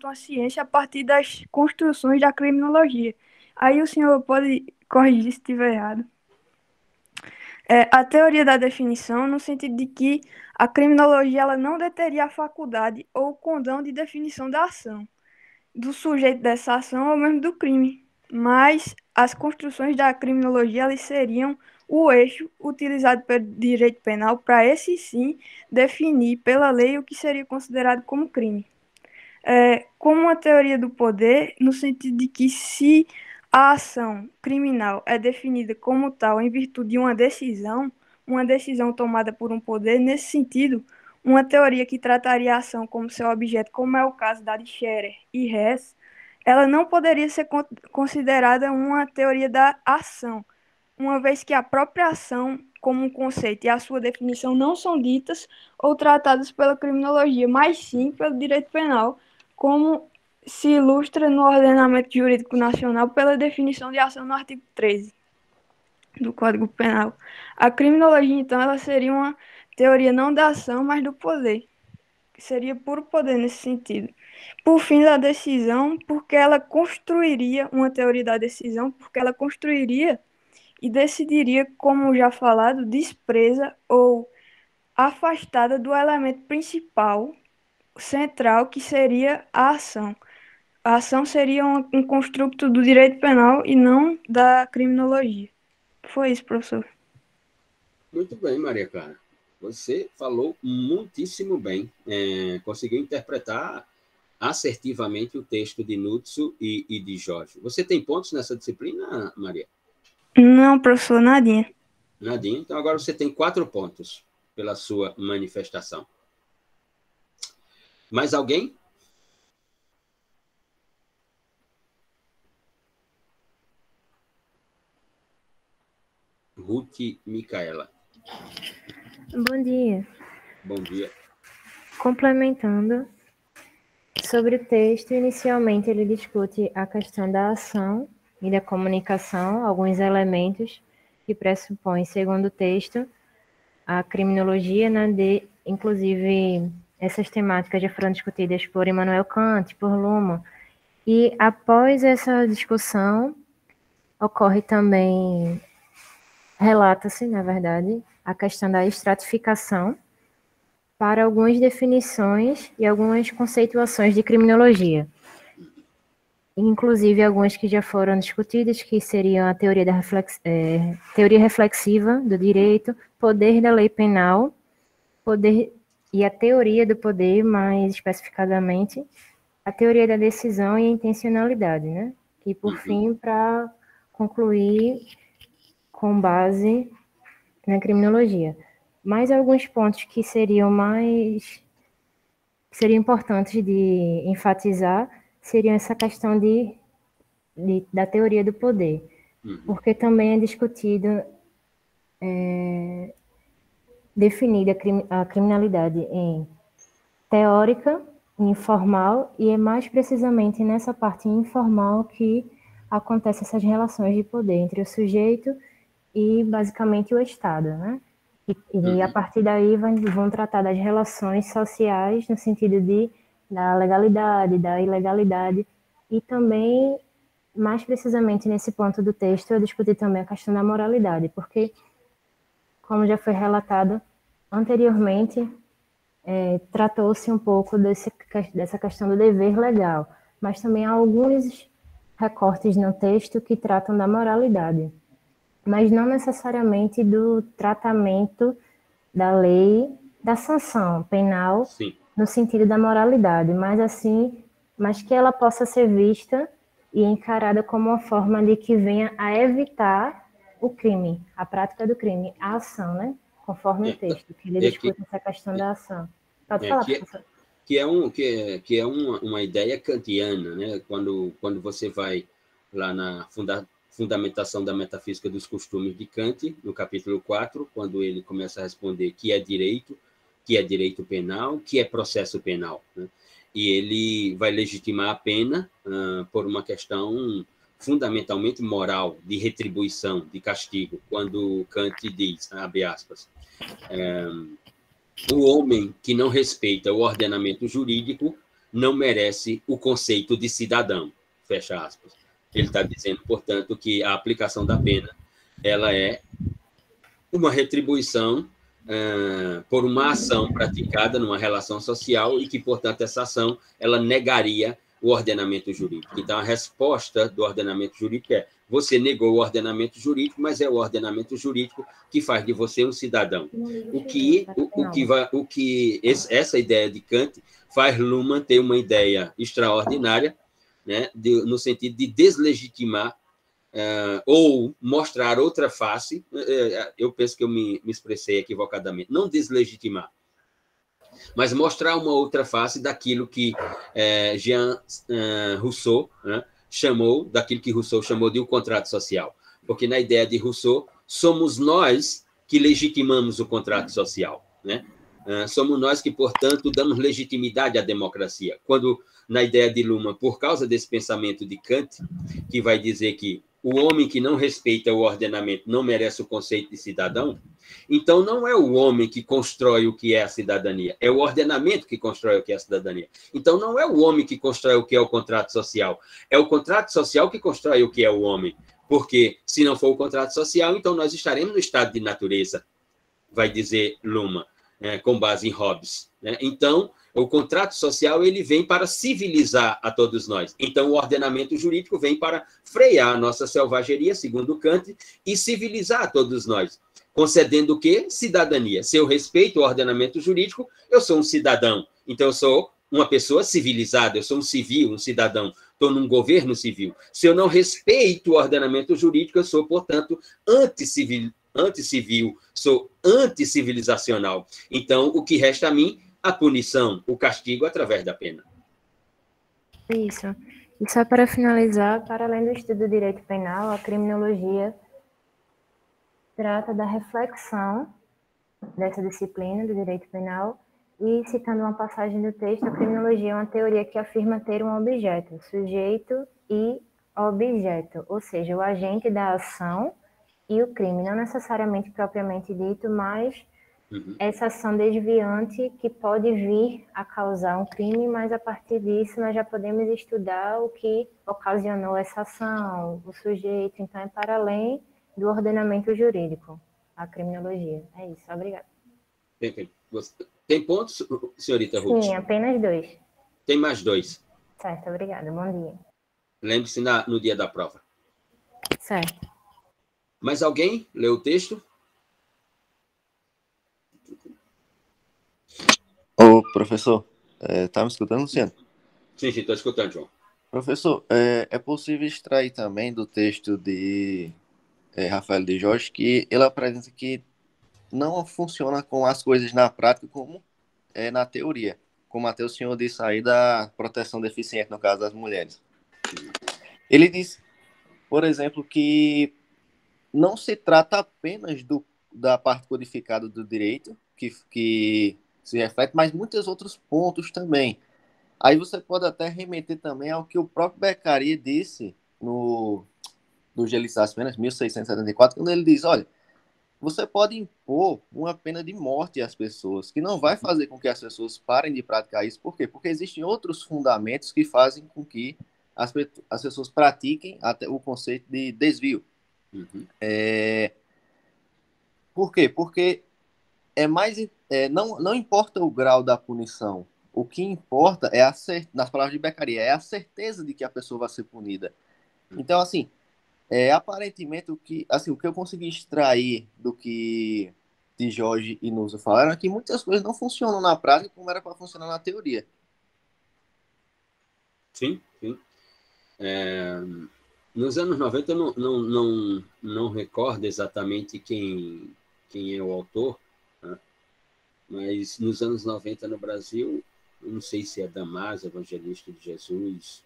uma ciência a partir das construções da criminologia. Aí o senhor pode corrigir se estiver errado. A teoria da definição, no sentido de que a criminologia ela não deteria a faculdade ou o condão de definição da ação, do sujeito dessa ação ou mesmo do crime, mas as construções da criminologia elas seriam o eixo utilizado pelo direito penal para, esse sim, definir pela lei o que seria considerado como crime. Como uma teoria do poder, no sentido de que se a ação criminal é definida como tal em virtude de uma decisão tomada por um poder, nesse sentido, uma teoria que trataria a ação como seu objeto, como é o caso da de Scherer e Hess, ela não poderia ser considerada uma teoria da ação, uma vez que a própria ação, como um conceito e a sua definição não são ditas ou tratadas pela criminologia, mas sim pelo direito penal, como se ilustra no ordenamento jurídico nacional pela definição de ação no artigo 13 do Código Penal. A criminologia, então, ela seria uma teoria não da ação, mas do poder, que seria puro poder nesse sentido. Por fim da decisão, porque ela construiria uma teoria da decisão, porque ela construiria e decidiria, como já falado, despreza ou afastada do elemento principal, central, que seria a ação. A ação seria um construto do direito penal e não da criminologia. Foi isso, professor. Muito bem, Maria Clara. Você falou muitíssimo bem. Conseguiu interpretar assertivamente o texto de Nutsu e de Jorge. Você tem pontos nessa disciplina, Maria? Não, professor, nadinha. Nadinha. Então, agora você tem 4 pontos pela sua manifestação. Mais alguém? Ruth Micaela. Bom dia. Bom dia. Complementando sobre o texto, inicialmente ele discute a questão da ação e da comunicação, alguns elementos que pressupõem, segundo o texto, a criminologia, né, inclusive essas temáticas já foram discutidas por Immanuel Kant, por Luhmann, e após essa discussão ocorre também, relata-se, na verdade, a questão da estratificação para algumas definições e algumas conceituações de criminologia. Inclusive algumas que já foram discutidas, que seriam a teoria reflexiva do direito, poder da lei penal, poder e a teoria do poder, mais especificadamente, a teoria da decisão e a intencionalidade, né? E, por fim, para concluir com base na criminologia. Mais alguns pontos que seriam importantes de enfatizar seriam essa questão da teoria do poder, porque também é discutido, definida a criminalidade em teórica, informal, e é mais precisamente nessa parte informal que acontecem essas relações de poder entre o sujeito e, basicamente, o Estado, né? E a partir daí vão tratar das relações sociais no sentido da legalidade, da ilegalidade, e também, mais precisamente nesse ponto do texto, eu discuti também a questão da moralidade, porque, como já foi relatado anteriormente, tratou-se um pouco dessa questão do dever legal, mas também há alguns recortes no texto que tratam da moralidade, mas não necessariamente do tratamento da lei, da sanção penal, Sim, no sentido da moralidade, mas que ela possa ser vista e encarada como uma forma de que venha a evitar o crime, a prática do crime, a ação, né? Conforme o texto, que ele discute essa questão da ação. Pode falar, professor. Que é uma ideia kantiana, né? Quando você vai lá na Fundamentação da Metafísica dos Costumes de Kant, no capítulo 4, quando ele começa a responder que é direito penal, que é processo penal, né? e ele vai legitimar a pena por uma questão fundamentalmente moral, de retribuição, de castigo, quando Kant diz, abre aspas, o homem que não respeita o ordenamento jurídico não merece o conceito de cidadão, fecha aspas. Ele está dizendo, portanto, que a aplicação da pena ela é uma retribuição por uma ação praticada numa relação social e que, portanto, essa ação ela negaria o ordenamento jurídico. Então, a resposta do ordenamento jurídico é: você negou o ordenamento jurídico, mas é o ordenamento jurídico que faz de você um cidadão. Essa ideia de Kant faz Luhmann ter uma ideia extraordinária, né, no sentido de deslegitimar ou mostrar outra face. Eu penso que eu me expressei equivocadamente. Não deslegitimar, mas mostrar uma outra face daquilo que Jean Rousseau, né, daquilo que Rousseau chamou de um contrato social. Porque na ideia de Rousseau, somos nós que legitimamos o contrato social, né? Somos nós que, portanto, damos legitimidade à democracia. Quando, na ideia de Luhmann, por causa desse pensamento de Kant, que vai dizer que o homem que não respeita o ordenamento não merece o conceito de cidadão, então não é o homem que constrói o que é a cidadania, é o ordenamento que constrói o que é a cidadania. Então não é o homem que constrói o que é o contrato social, é o contrato social que constrói o que é o homem, porque se não for o contrato social, então nós estaremos no estado de natureza, vai dizer Luhmann, com base em Hobbes, né? Então, o contrato social ele vem para civilizar a todos nós. Então, o ordenamento jurídico vem para frear a nossa selvageria, segundo Kant, e civilizar a todos nós. Concedendo o quê? Cidadania. Se eu respeito o ordenamento jurídico, eu sou um cidadão. Então, eu sou uma pessoa civilizada, eu sou um civil, um cidadão. Estou num governo civil. Se eu não respeito o ordenamento jurídico, eu sou, portanto, anticivil, sou anticivilizacional. Então, o que resta a mim? A punição, o castigo através da pena. Isso. E só para finalizar, para além do estudo do direito penal, a criminologia trata da reflexão dessa disciplina do direito penal e, citando uma passagem do texto, a criminologia é uma teoria que afirma ter um objeto, sujeito e objeto, ou seja, o agente da ação e o crime, não necessariamente propriamente dito, mas essa ação desviante que pode vir a causar um crime, mas a partir disso nós já podemos estudar o que ocasionou essa ação, o sujeito, então é para além do ordenamento jurídico, a criminologia. É isso, obrigada. Tem pontos, senhorita Ruth? Sim, apenas 2. Tem mais 2. Certo, obrigada, bom dia. Lembre-se no dia da prova. Certo. Mais alguém leu o texto? Ô, professor, tá me escutando, Luciano? Sim, estou escutando, João. Professor, é possível extrair também do texto de Rafael de Jorge que ele apresenta que não funciona com as coisas na prática como na teoria, como até o senhor disse aí da proteção deficiente no caso das mulheres. Ele diz, por exemplo, que não se trata apenas da parte codificada do direito, que se reflete, mas muitos outros pontos também. Aí você pode até remeter também ao que o próprio Beccaria disse no Justiça das Penas, 1674, quando ele diz, olha, você pode impor uma pena de morte às pessoas, que não vai fazer com que as pessoas parem de praticar isso. Por quê? Porque existem outros fundamentos que fazem com que as pessoas pratiquem até o conceito de desvio. Por quê? Porque não importa o grau da punição. O que importa é nas palavras de Beccaria, é a certeza de que a pessoa vai ser punida. Então, assim, aparentemente o que eu consegui extrair do que de Jorge e Nusa falaram é que muitas coisas não funcionam na prática como era para funcionar na teoria. Sim, sim. Nos anos 90 eu não recordo exatamente quem é o autor, né? Mas nos anos 90 no Brasil, eu não sei se é Damásio, Evangelista de Jesus,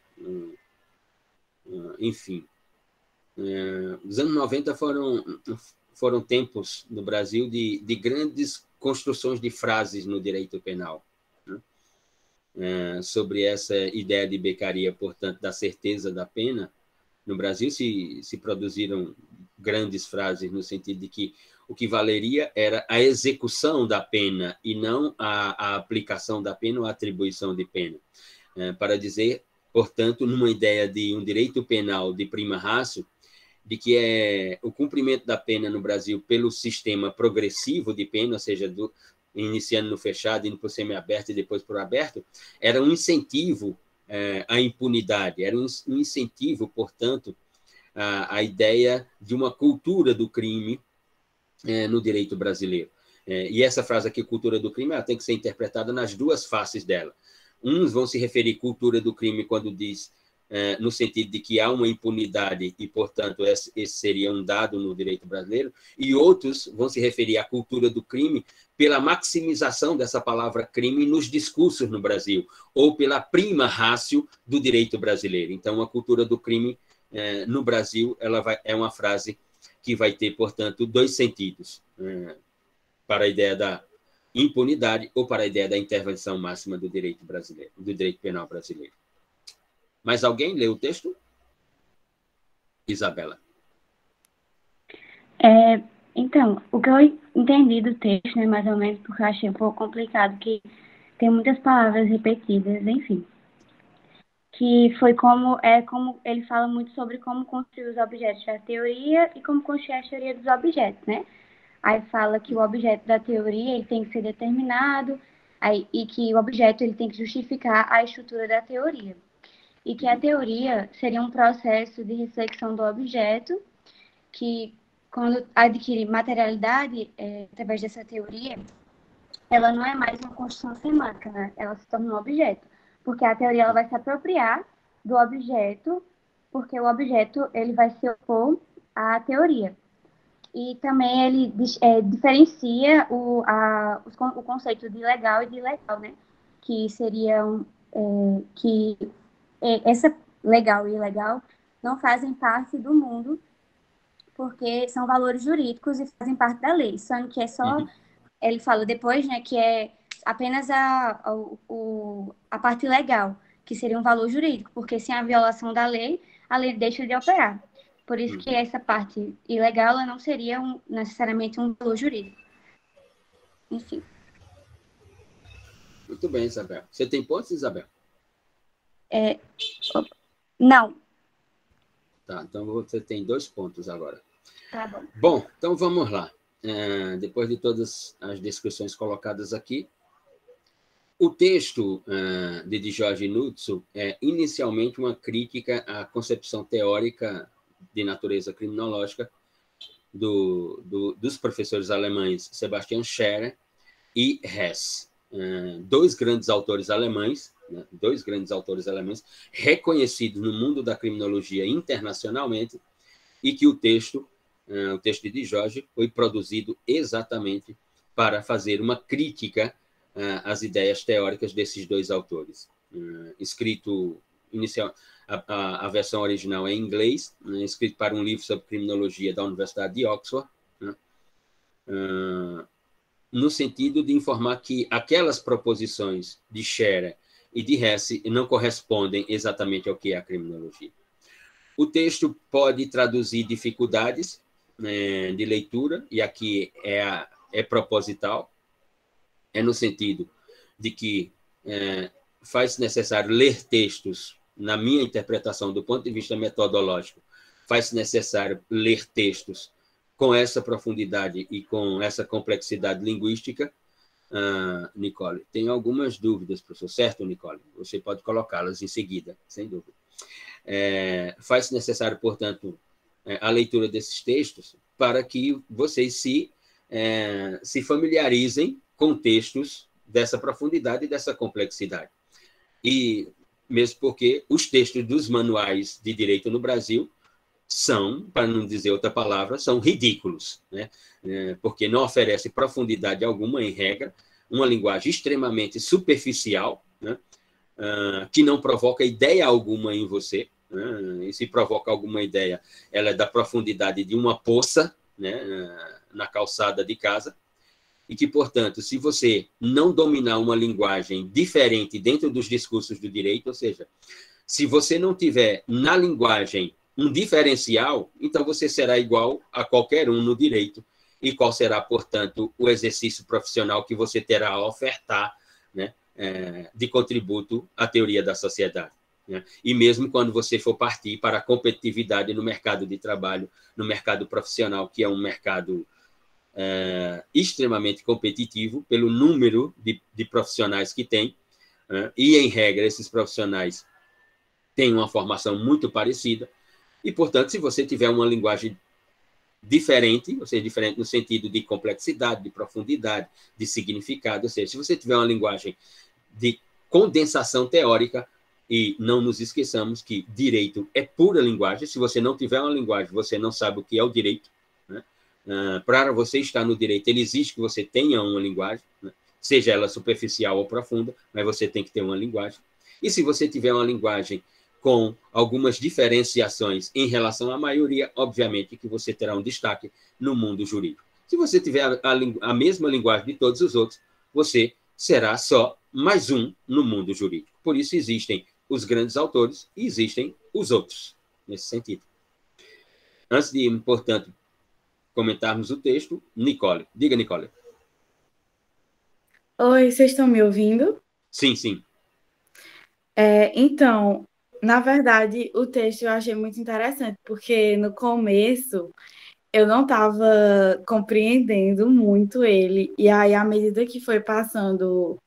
enfim. Os anos 90 foram tempos no Brasil de grandes construções de frases no direito penal, né? sobre essa ideia de Beccaria, portanto, da certeza da pena, no Brasil se produziram grandes frases no sentido de que o que valeria era a execução da pena e não a aplicação da pena ou a atribuição de pena. Para dizer, portanto, numa ideia de um direito penal de prima ratio, de que o cumprimento da pena no Brasil pelo sistema progressivo de pena, ou seja, iniciando no fechado, indo para o semiaberto e depois para o aberto, era um incentivo à impunidade, era um incentivo, portanto, à ideia de uma cultura do crime no direito brasileiro. E essa frase aqui, cultura do crime, ela tem que ser interpretada nas duas faces dela. Uns vão se referir à cultura do crime quando diz, no sentido de que há uma impunidade e, portanto, esse seria um dado no direito brasileiro, e outros vão se referir à cultura do crime pela maximização dessa palavra crime nos discursos no Brasil, ou pela prima ratio do direito brasileiro. Então, a cultura do crime no Brasil é uma frase que vai ter, portanto, dois sentidos, para a ideia da impunidade ou para a ideia da intervenção máxima do direito brasileiro, do direito penal brasileiro. Mais alguém leu o texto? Isabela. Então, o que eu entendi do texto, né, mais ou menos, porque eu achei um pouco complicado, que tem muitas palavras repetidas, enfim. Que foi como ele fala muito sobre como construir os objetos da teoria e como construir a teoria dos objetos, né? Aí fala que o objeto da teoria ele tem que ser determinado, e que o objeto ele tem que justificar a estrutura da teoria. E que a teoria seria um processo de reflexão do objeto, que quando adquire materialidade através dessa teoria, ela não é mais uma construção semântica, né? Ela se torna um objeto, porque a teoria ela vai se apropriar do objeto, porque o objeto ele vai se opor à teoria. E também ele diferencia o conceito de legal e de ilegal, né? Que seriam que essa legal e ilegal não fazem parte do mundo, porque são valores jurídicos e fazem parte da lei, só que é só, ele fala depois, né, que é apenas a parte legal, que seria um valor jurídico, porque sem a violação da lei, a lei deixa de operar. Por isso que essa parte ilegal ela não seria necessariamente um valor jurídico. Enfim. Muito bem, Isabel. Você tem pontos, Isabel? Não. Tá, então você tem 2 pontos agora. Tá bom. Bom, então vamos lá. Depois de todas as descrições colocadas aqui, o texto de Jorge Nuzzo é inicialmente uma crítica à concepção teórica de natureza criminológica dos professores alemães Sebastian Scherer e Hess, 2 grandes autores alemães, né, 2 grandes autores alemães reconhecidos no mundo da criminologia internacionalmente, e que o texto de Jorge foi produzido exatamente para fazer uma crítica às ideias teóricas desses 2 autores. Escrito inicial, a versão original é em inglês, né, escrito para um livro sobre criminologia da Universidade de Oxford, né, no sentido de informar que aquelas proposições de Scherer e de Hess não correspondem exatamente ao que é a criminologia. O texto pode traduzir dificuldades de leitura, e aqui é proposital, no sentido de que faz necessário ler textos, na minha interpretação, do ponto de vista metodológico, faz necessário ler textos com essa profundidade e com essa complexidade linguística. Nicole, tenho algumas dúvidas, professor. Certo, Nicole? Você pode colocá-las em seguida, sem dúvida. Faz necessário, portanto, a leitura desses textos para que vocês se familiarizem com textos dessa profundidade e dessa complexidade. E mesmo porque os textos dos manuais de direito no Brasil são, para não dizer outra palavra, são ridículos, né? Porque não oferece profundidade alguma, em regra, uma linguagem extremamente superficial, né? Que não provoca ideia alguma em você, né? E se provoca alguma ideia, ela é da profundidade de uma poça, né? Na calçada de casa. e que, portanto, se você não dominar uma linguagem diferente dentro dos discursos do direito, ou seja, se você não tiver na linguagem um diferencial, então você será igual a qualquer um no direito. E qual será, portanto, o exercício profissional que você terá a ofertar, né, de contributo à teoria da sociedade? Né? E mesmo quando você for partir para a competitividade no mercado de trabalho, no mercado profissional, que é um mercado extremamente competitivo pelo número de profissionais que tem, e, em regra, esses profissionais têm uma formação muito parecida, e, portanto, se você tiver uma linguagem diferente, ou seja, diferente no sentido de complexidade, de profundidade, de significado, ou seja, se você tiver uma linguagem de condensação teórica, e não nos esqueçamos que direito é pura linguagem, se você não tiver uma linguagem, você não sabe o que é o direito, né? Para você estar no direito, ele exige que você tenha uma linguagem, né? Seja ela superficial ou profunda, mas você tem que ter uma linguagem. E se você tiver uma linguagem com algumas diferenciações em relação à maioria, obviamente que você terá um destaque no mundo jurídico. Se você tiver a mesma linguagem de todos os outros, você será só mais um no mundo jurídico. Por isso existem os grandes autores e existem os outros, nesse sentido. Antes de, portanto, comentarmos o texto, Nicole. Diga, Nicole. Oi, vocês estão me ouvindo? Sim, sim. Então, na verdade, o texto eu achei muito interessante, porque no começo eu não estava compreendendo muito ele, e aí, à medida que foi passando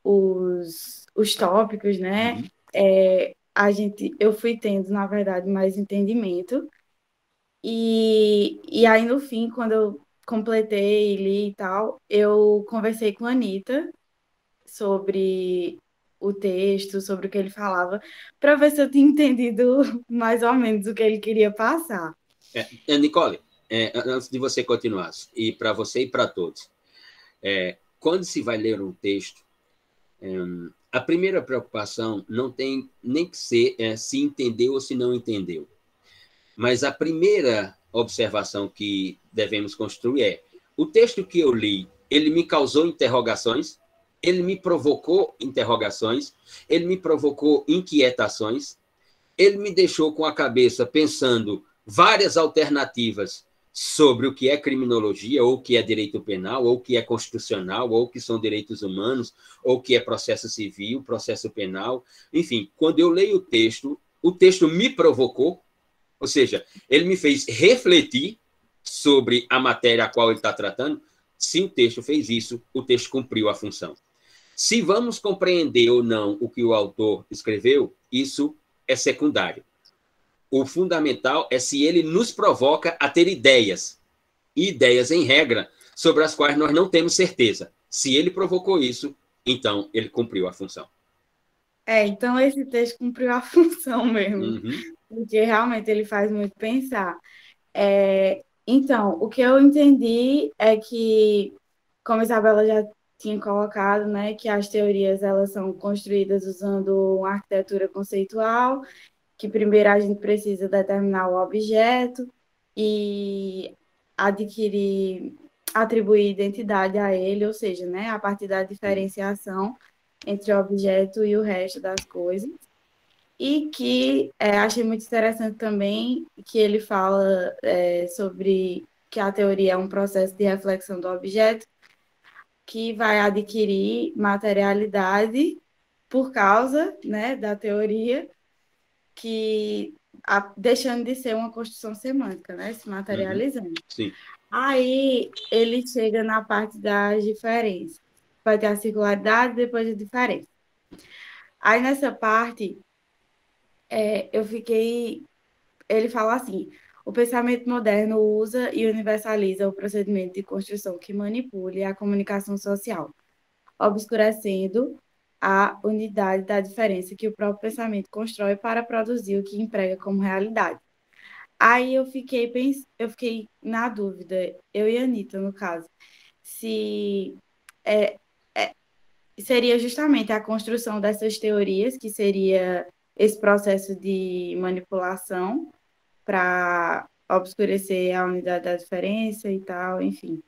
os tópicos, né, eu fui tendo, na verdade, mais entendimento, e aí, no fim, quando eu completei, li e tal, eu conversei com a Anitta sobre o texto, sobre o que ele falava, para ver se eu tinha entendido mais ou menos o que ele queria passar. Nicole, antes de você continuar, e para você e para todos, quando se vai ler um texto, a primeira preocupação não tem nem que ser se entendeu ou se não entendeu. Mas a primeira observação que devemos construir é: o texto que eu li, ele me causou interrogações, ele me provocou interrogações, ele me provocou inquietações, ele me deixou com a cabeça pensando várias alternativas sobre o que é criminologia, ou o que é direito penal, ou o que é constitucional, ou o que são direitos humanos, ou o que é processo civil, processo penal. Enfim, quando eu leio o texto me provocou, ou seja, ele me fez refletir sobre a matéria a qual ele está tratando. Se o texto fez isso, o texto cumpriu a função. Se vamos compreender ou não o que o autor escreveu, isso é secundário. O fundamental é se ele nos provoca a ter ideias, e ideias, em regra, sobre as quais nós não temos certeza. Se ele provocou isso, então ele cumpriu a função. Então esse texto cumpriu a função mesmo, Uhum. porque realmente ele faz muito pensar. Então, o que eu entendi é que, como a Isabela já tinha colocado, né, que as teorias elas são construídas usando uma arquitetura conceitual, que primeiro a gente precisa determinar o objeto e atribuir identidade a ele, ou seja, né, a partir da diferenciação entre o objeto e o resto das coisas. E que achei muito interessante também que ele fala sobre que a teoria é um processo de reflexão do objeto que vai adquirir materialidade por causa, né, da teoria, que deixando de ser uma construção semântica, né, se materializando. Sim. Aí ele chega na parte das diferenças. Vai ter a circularidade, depois a diferença. Aí nessa parte, ele fala assim: o pensamento moderno usa e universaliza o procedimento de construção que manipule a comunicação social, obscurecendo a unidade da diferença que o próprio pensamento constrói para produzir o que emprega como realidade. Aí eu fiquei na dúvida, eu e a Anitta, no caso, se seria justamente a construção dessas teorias, que seria esse processo de manipulação para obscurecer a unidade da diferença e tal, enfim.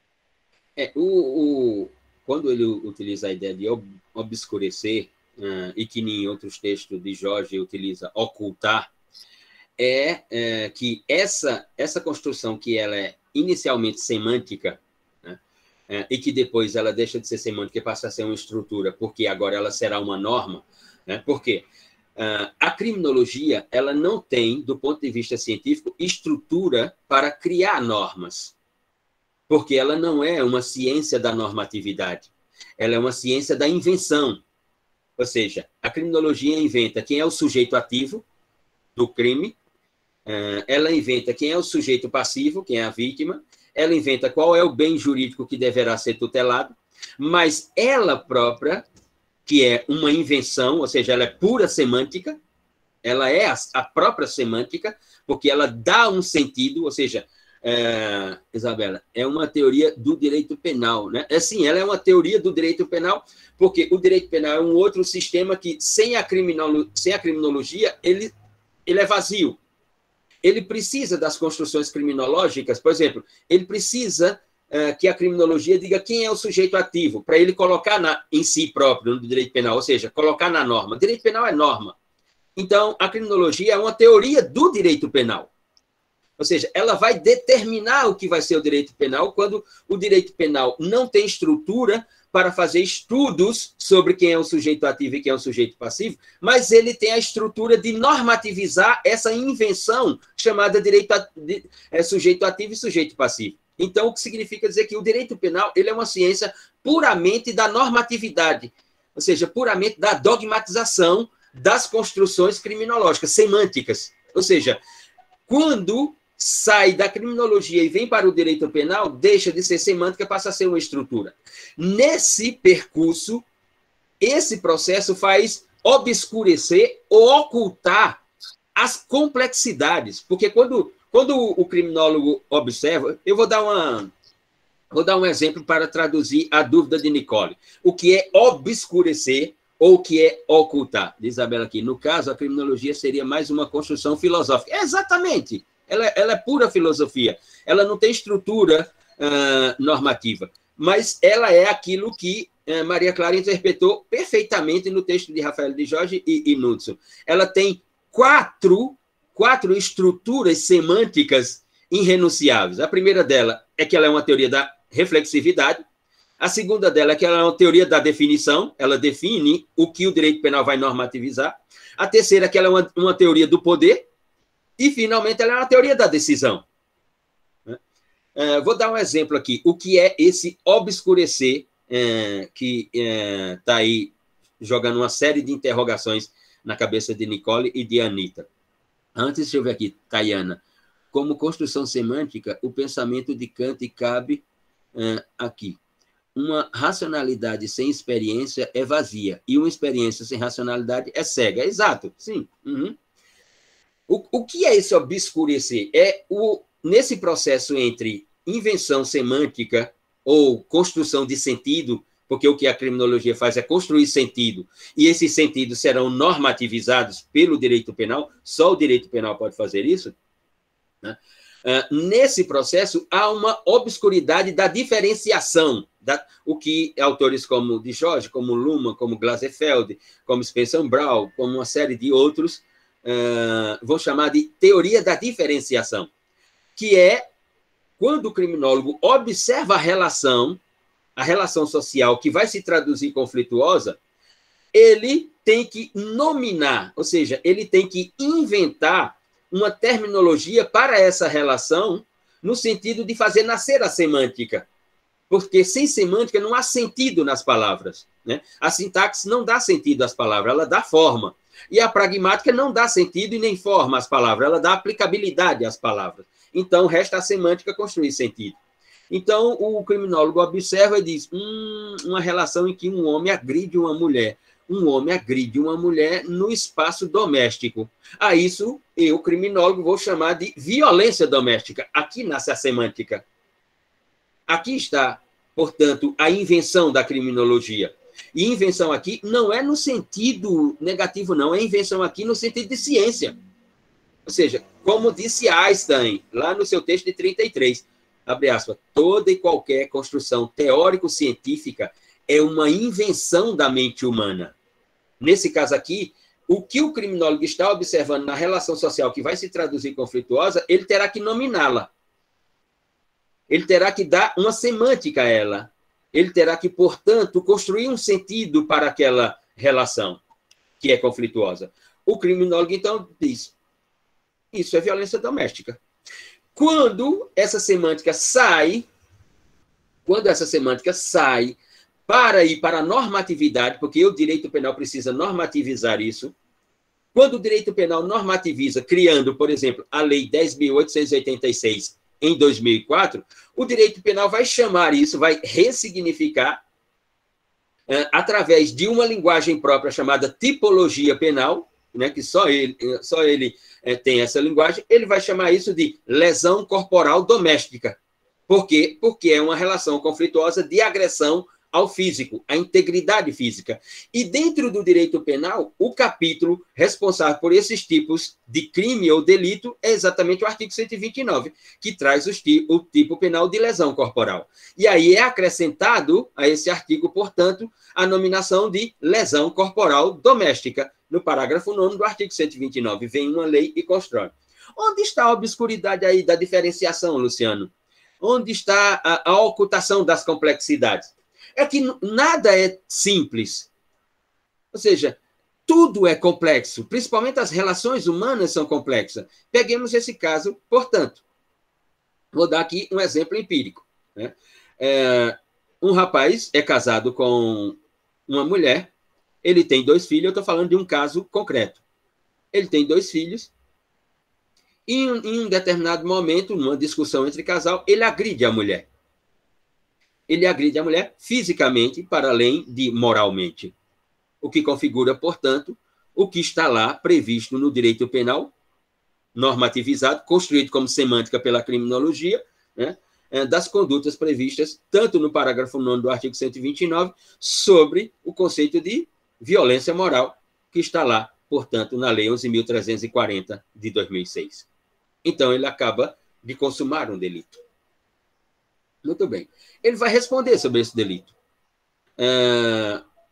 Quando ele utiliza a ideia de obscurecer, e que em outros textos de Jorge utiliza ocultar, que essa construção que ela é inicialmente semântica, né, e que depois ela deixa de ser semântica e passa a ser uma estrutura, porque agora ela será uma norma, né, porque a criminologia ela não tem, do ponto de vista científico, estrutura para criar normas, porque ela não é uma ciência da normatividade, ela é uma ciência da invenção. Ou seja, a criminologia inventa quem é o sujeito ativo do crime, ela inventa quem é o sujeito passivo, quem é a vítima, ela inventa qual é o bem jurídico que deverá ser tutelado, mas ela própria, que é uma invenção, ou seja, ela é pura semântica, ela é a própria semântica, porque ela dá um sentido, ou seja, Isabela, é uma teoria do direito penal, né? Sim, ela é uma teoria do direito penal, porque o direito penal é um outro sistema que, sem a criminologia, ele é vazio. Ele precisa das construções criminológicas, por exemplo, ele precisa que a criminologia diga quem é o sujeito ativo, para ele colocar em si próprio, no direito penal, ou seja, colocar na norma. O direito penal é norma. Então, a criminologia é uma teoria do direito penal. Ou seja, ela vai determinar o que vai ser o direito penal quando o direito penal não tem estrutura para fazer estudos sobre quem é o sujeito ativo e quem é o sujeito passivo, mas ele tem a estrutura de normativizar essa invenção chamada sujeito ativo e sujeito passivo. Então, o que significa dizer que o direito penal ele é uma ciência puramente da normatividade, ou seja, puramente da dogmatização das construções criminológicas, semânticas. Ou seja, quando sai da criminologia e vem para o direito penal, deixa de ser semântica, passa a ser uma estrutura. Nesse percurso, esse processo faz obscurecer ou ocultar as complexidades, porque quando o criminólogo observa, eu vou dar um exemplo para traduzir a dúvida de Nicole. O que é obscurecer ou o que é ocultar? Diz Isabela aqui, no caso, a criminologia seria mais uma construção filosófica. Exatamente! Ela é pura filosofia. Ela não tem estrutura normativa, mas ela é aquilo que Maria Clara interpretou perfeitamente no texto de Rafael de Jorge e Knudson. Ela tem quatro estruturas semânticas irrenunciáveis. A primeira dela é que ela é uma teoria da reflexividade. A segunda dela é que ela é uma teoria da definição. Ela define o que o direito penal vai normativizar. A terceira é que ela é uma teoria do poder. E, finalmente, ela é uma teoria da decisão. Vou dar um exemplo aqui. O que é esse obscurecer que está aí jogando uma série de interrogações na cabeça de Nicole e de Anitta. Antes, deixa eu ver aqui, Tayana. Como construção semântica, o pensamento de Kant cabe aqui. Uma racionalidade sem experiência é vazia, e uma experiência sem racionalidade é cega. Exato, sim. Uhum. O que é esse obscurecer? Nesse processo entre invenção semântica ou construção de sentido, porque o que a criminologia faz é construir sentido, e esses sentidos serão normativizados pelo direito penal, só o direito penal pode fazer isso, né? Nesse processo, há uma obscuridade da diferenciação, o que autores como de Jorge, como Luhmann, como Glasserfeld, como Spencer Brown, como uma série de outros, vão chamar de teoria da diferenciação, que é quando o criminólogo observa a relação social que vai se traduzir conflituosa, ele tem que nominar, ou seja, ele tem que inventar uma terminologia para essa relação, no sentido de fazer nascer a semântica. Porque sem semântica não há sentido nas palavras, né? A sintaxe não dá sentido às palavras, ela dá forma. E a pragmática não dá sentido e nem forma às palavras, ela dá aplicabilidade às palavras. Então, resta a semântica construir sentido. Então, o criminólogo observa e diz, uma relação em que um homem agride uma mulher. Um homem agride uma mulher no espaço doméstico. A isso, eu, criminólogo, vou chamar de violência doméstica. Aqui nasce a semântica. Aqui está, portanto, a invenção da criminologia. E invenção aqui não é no sentido negativo, não. É invenção aqui no sentido de ciência. Ou seja, como disse Einstein, lá no seu texto de 33, abre aspas, toda e qualquer construção teórico-científica é uma invenção da mente humana. Nesse caso aqui, o que o criminólogo está observando na relação social que vai se traduzir conflituosa, ele terá que nominá-la. Ele terá que dar uma semântica a ela. Ele terá que, portanto, construir um sentido para aquela relação que é conflituosa. O criminólogo, então, diz, isso é violência doméstica. Quando essa semântica sai para ir para a normatividade, porque o direito penal precisa normativizar isso, quando o direito penal normativiza, criando, por exemplo, a Lei 10.886 em 2004, o direito penal vai chamar isso, vai ressignificar, através de uma linguagem própria chamada tipologia penal, né, que só ele tem essa linguagem, ele vai chamar isso de lesão corporal doméstica. Por quê? Porque é uma relação conflituosa de agressão ao físico, à integridade física. E dentro do direito penal, o capítulo responsável por esses tipos de crime ou delito é exatamente o artigo 129, que traz o tipo penal de lesão corporal. E aí é acrescentado a esse artigo, portanto, a nominação de lesão corporal doméstica. No parágrafo 9º do artigo 129, vem uma lei e constrói. Onde está a obscuridade aí da diferenciação, Luciano? Onde está a ocultação das complexidades? É que nada é simples. Ou seja, tudo é complexo, principalmente as relações humanas são complexas. Peguemos esse caso, portanto. Vou dar aqui um exemplo empírico. Né? Um rapaz é casado com uma mulher, ele tem 2 filhos, eu estou falando de um caso concreto. Ele tem 2 filhos, e em um determinado momento, numa discussão entre casal, ele agride a mulher. Ele agride a mulher fisicamente, para além de moralmente. O que configura, portanto, o que está lá previsto no direito penal, normativizado, construído como semântica pela criminologia, né, das condutas previstas, tanto no parágrafo 9º do artigo 129, sobre o conceito de violência moral, que está lá, portanto, na Lei 11.340 de 2006. Então, ele acaba de consumar um delito. Muito bem. Ele vai responder sobre esse delito.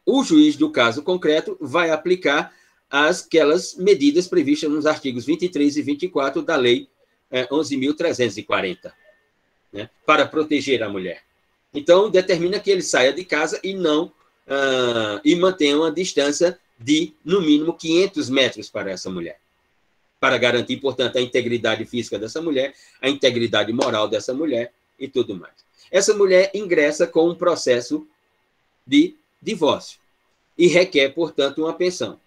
O juiz do caso concreto vai aplicar aquelas medidas previstas nos artigos 23 e 24 da Lei 11.340, né, para proteger a mulher. Então, determina que ele saia de casa e não e mantenha uma distância de, no mínimo, 500 metros para essa mulher, para garantir, portanto, a integridade física dessa mulher, a integridade moral dessa mulher e tudo mais. Essa mulher ingressa com um processo de divórcio e requer, portanto, uma pensão.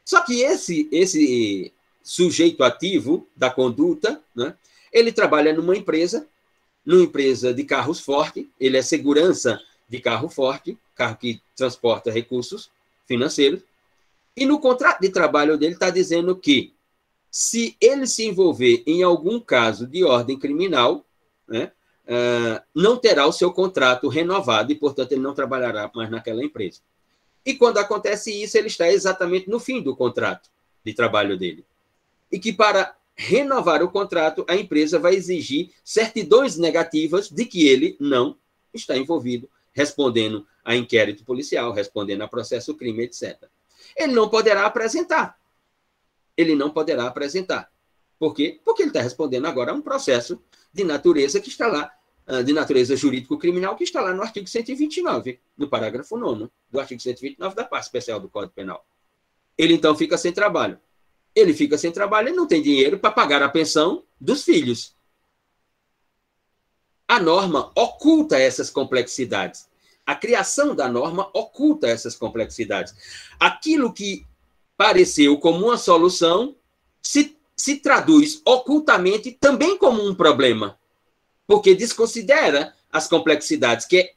Só que esse sujeito ativo da conduta, né, ele trabalha numa empresa de carros forte, ele é segurança de carro forte, carro que transporta recursos financeiros, e no contrato de trabalho dele está dizendo que, se ele se envolver em algum caso de ordem criminal, né, não terá o seu contrato renovado e, portanto, ele não trabalhará mais naquela empresa. E quando acontece isso, ele está exatamente no fim do contrato de trabalho dele. E que, para renovar o contrato, a empresa vai exigir certidões negativas de que ele não está envolvido, respondendo a inquérito policial, respondendo a processo crime, etc. Ele não poderá apresentar. Por quê? Porque ele está respondendo agora a um processo de natureza que está lá, de natureza jurídico-criminal, que está lá no artigo 129, no parágrafo 9º do artigo 129 da parte especial do Código Penal. Ele, então, fica sem trabalho. Ele fica sem trabalho e não tem dinheiro para pagar a pensão dos filhos. A norma oculta essas complexidades. A criação da norma oculta essas complexidades. Aquilo que pareceu como uma solução se traduz ocultamente também como um problema, porque desconsidera as complexidades, que é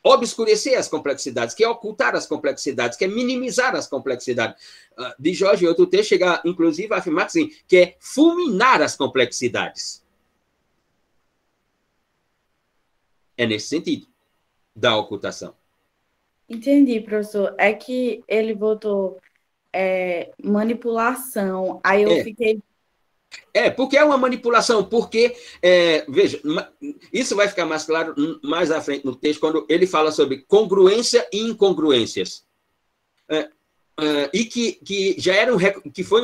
obscurecer as complexidades, que é ocultar as complexidades, que é minimizar as complexidades. De Jorge, em outro texto, chega, inclusive, a afirmar assim, que é fulminar as complexidades. É nesse sentido da ocultação. Entendi, professor. É que ele botou manipulação, aí eu fiquei Porque é uma manipulação, porque, veja, isso vai ficar mais claro mais à frente no texto, quando ele fala sobre congruência e incongruências. E que já era que foi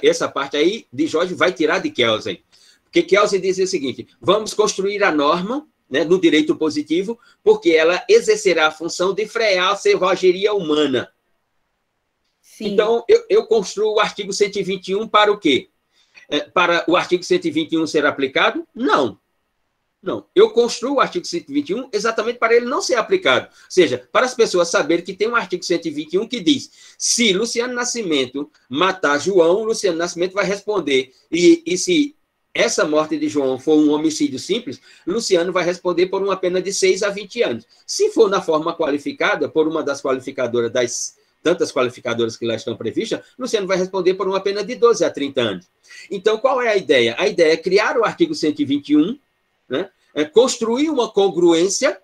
essa parte aí de Jorge vai tirar de Kelsen. Porque Kelsen dizia o seguinte: vamos construir a norma, né, no direito positivo, porque ela exercerá a função de frear a selvageria humana. Sim. Então, eu construo o artigo 121 para o quê? Para o artigo 121 ser aplicado? Não. Não. Eu construo o artigo 121 exatamente para ele não ser aplicado. Ou seja, para as pessoas saberem que tem um artigo 121 que diz: se Luciano Nascimento matar João, Luciano Nascimento vai responder. E se essa morte de João for um homicídio simples, Luciano vai responder por uma pena de 6 a 20 anos. Se for na forma qualificada, por uma das qualificadoras, das tantas qualificadoras que lá estão previstas, Luciano vai responder por uma pena de 12 a 30 anos. Então, qual é a ideia? A ideia é criar o artigo 121, né? Construir uma congruência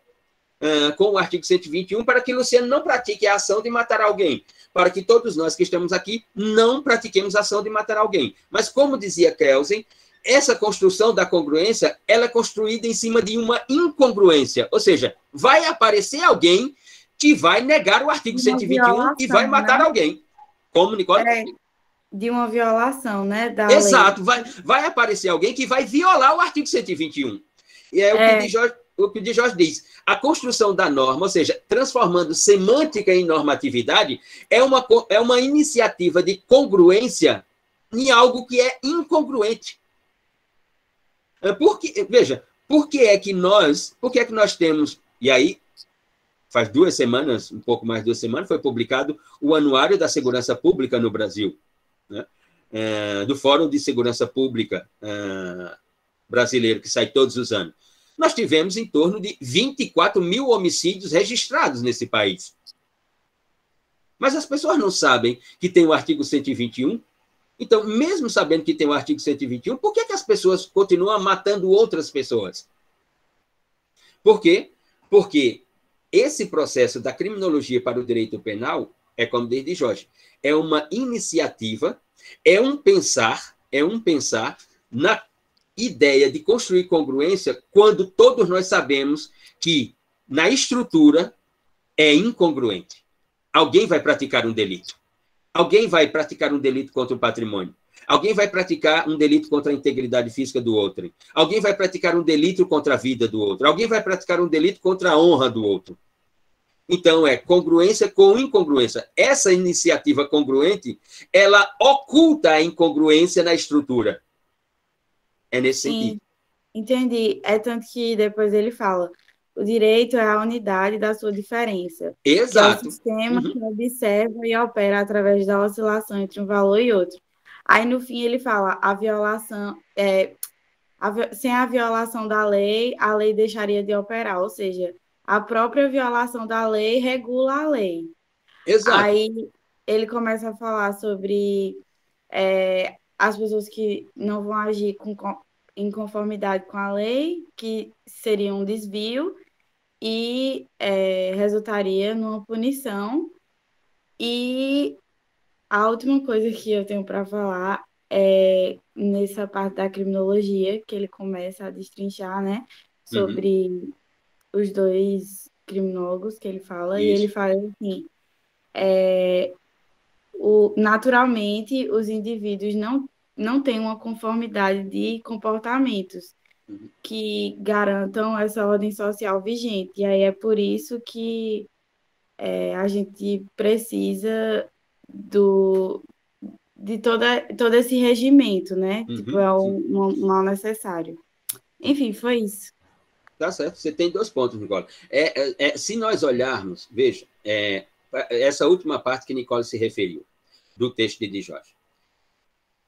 com o artigo 121 para que Luciano não pratique a ação de matar alguém, para que todos nós que estamos aqui não pratiquemos a ação de matar alguém. Mas, como dizia Kelsen, essa construção da congruência ela é construída em cima de uma incongruência, ou seja, vai aparecer alguém que vai negar o artigo 121 e vai matar alguém. Como, Nicole? De uma violação, né? Exato, vai aparecer alguém que vai violar o artigo 121. E é o que o de Jorge diz. A construção da norma, ou seja, transformando semântica em normatividade, é uma iniciativa de congruência em algo que é incongruente. Veja, por que é que nós temos... E aí, faz 2 semanas, um pouco mais de 2 semanas, foi publicado o Anuário da Segurança Pública no Brasil, né? Do Fórum de Segurança Pública brasileiro, que sai todos os anos. Nós tivemos em torno de 24 mil homicídios registrados nesse país. Mas as pessoas não sabem que tem o artigo 121. Então, mesmo sabendo que tem o artigo 121, por que as pessoas continuam matando outras pessoas? Por quê? Porque esse processo da criminologia para o direito penal é, como diz Jorge, é uma iniciativa, é um pensar na ideia de construir congruência quando todos nós sabemos que na estrutura é incongruente. Alguém vai praticar um delito. Alguém vai praticar um delito contra o patrimônio. Alguém vai praticar um delito contra a integridade física do outro. Alguém vai praticar um delito contra a vida do outro. Alguém vai praticar um delito contra a honra do outro. Então, é congruência com incongruência. Essa iniciativa congruente, ela oculta a incongruência na estrutura. É nesse sentido. Entendi. É tanto que depois ele fala: o direito é a unidade da sua diferença. Exato. Que é o sistema que observa e opera através da oscilação entre um valor e outro. Aí, no fim, ele fala: a violação sem a violação da lei, a lei deixaria de operar. Ou seja, a própria violação da lei regula a lei. Exato. Aí ele começa a falar sobre as pessoas que não vão agir em conformidade com a lei, que seria um desvio, e resultaria numa punição. E a última coisa que eu tenho para falar é nessa parte da criminologia, que ele começa a destrinchar, né, sobre os 2 criminólogos que ele fala. Isso. E ele fala assim: naturalmente, os indivíduos não têm uma conformidade de comportamentos que garantam essa ordem social vigente. E aí é por isso que a gente precisa de todo esse regimento, né? Tipo, é um mal necessário. Enfim, foi isso. Tá certo, você tem 2 pontos, Nicole. Se nós olharmos, veja, essa última parte que Nicole se referiu, do texto de Jorge.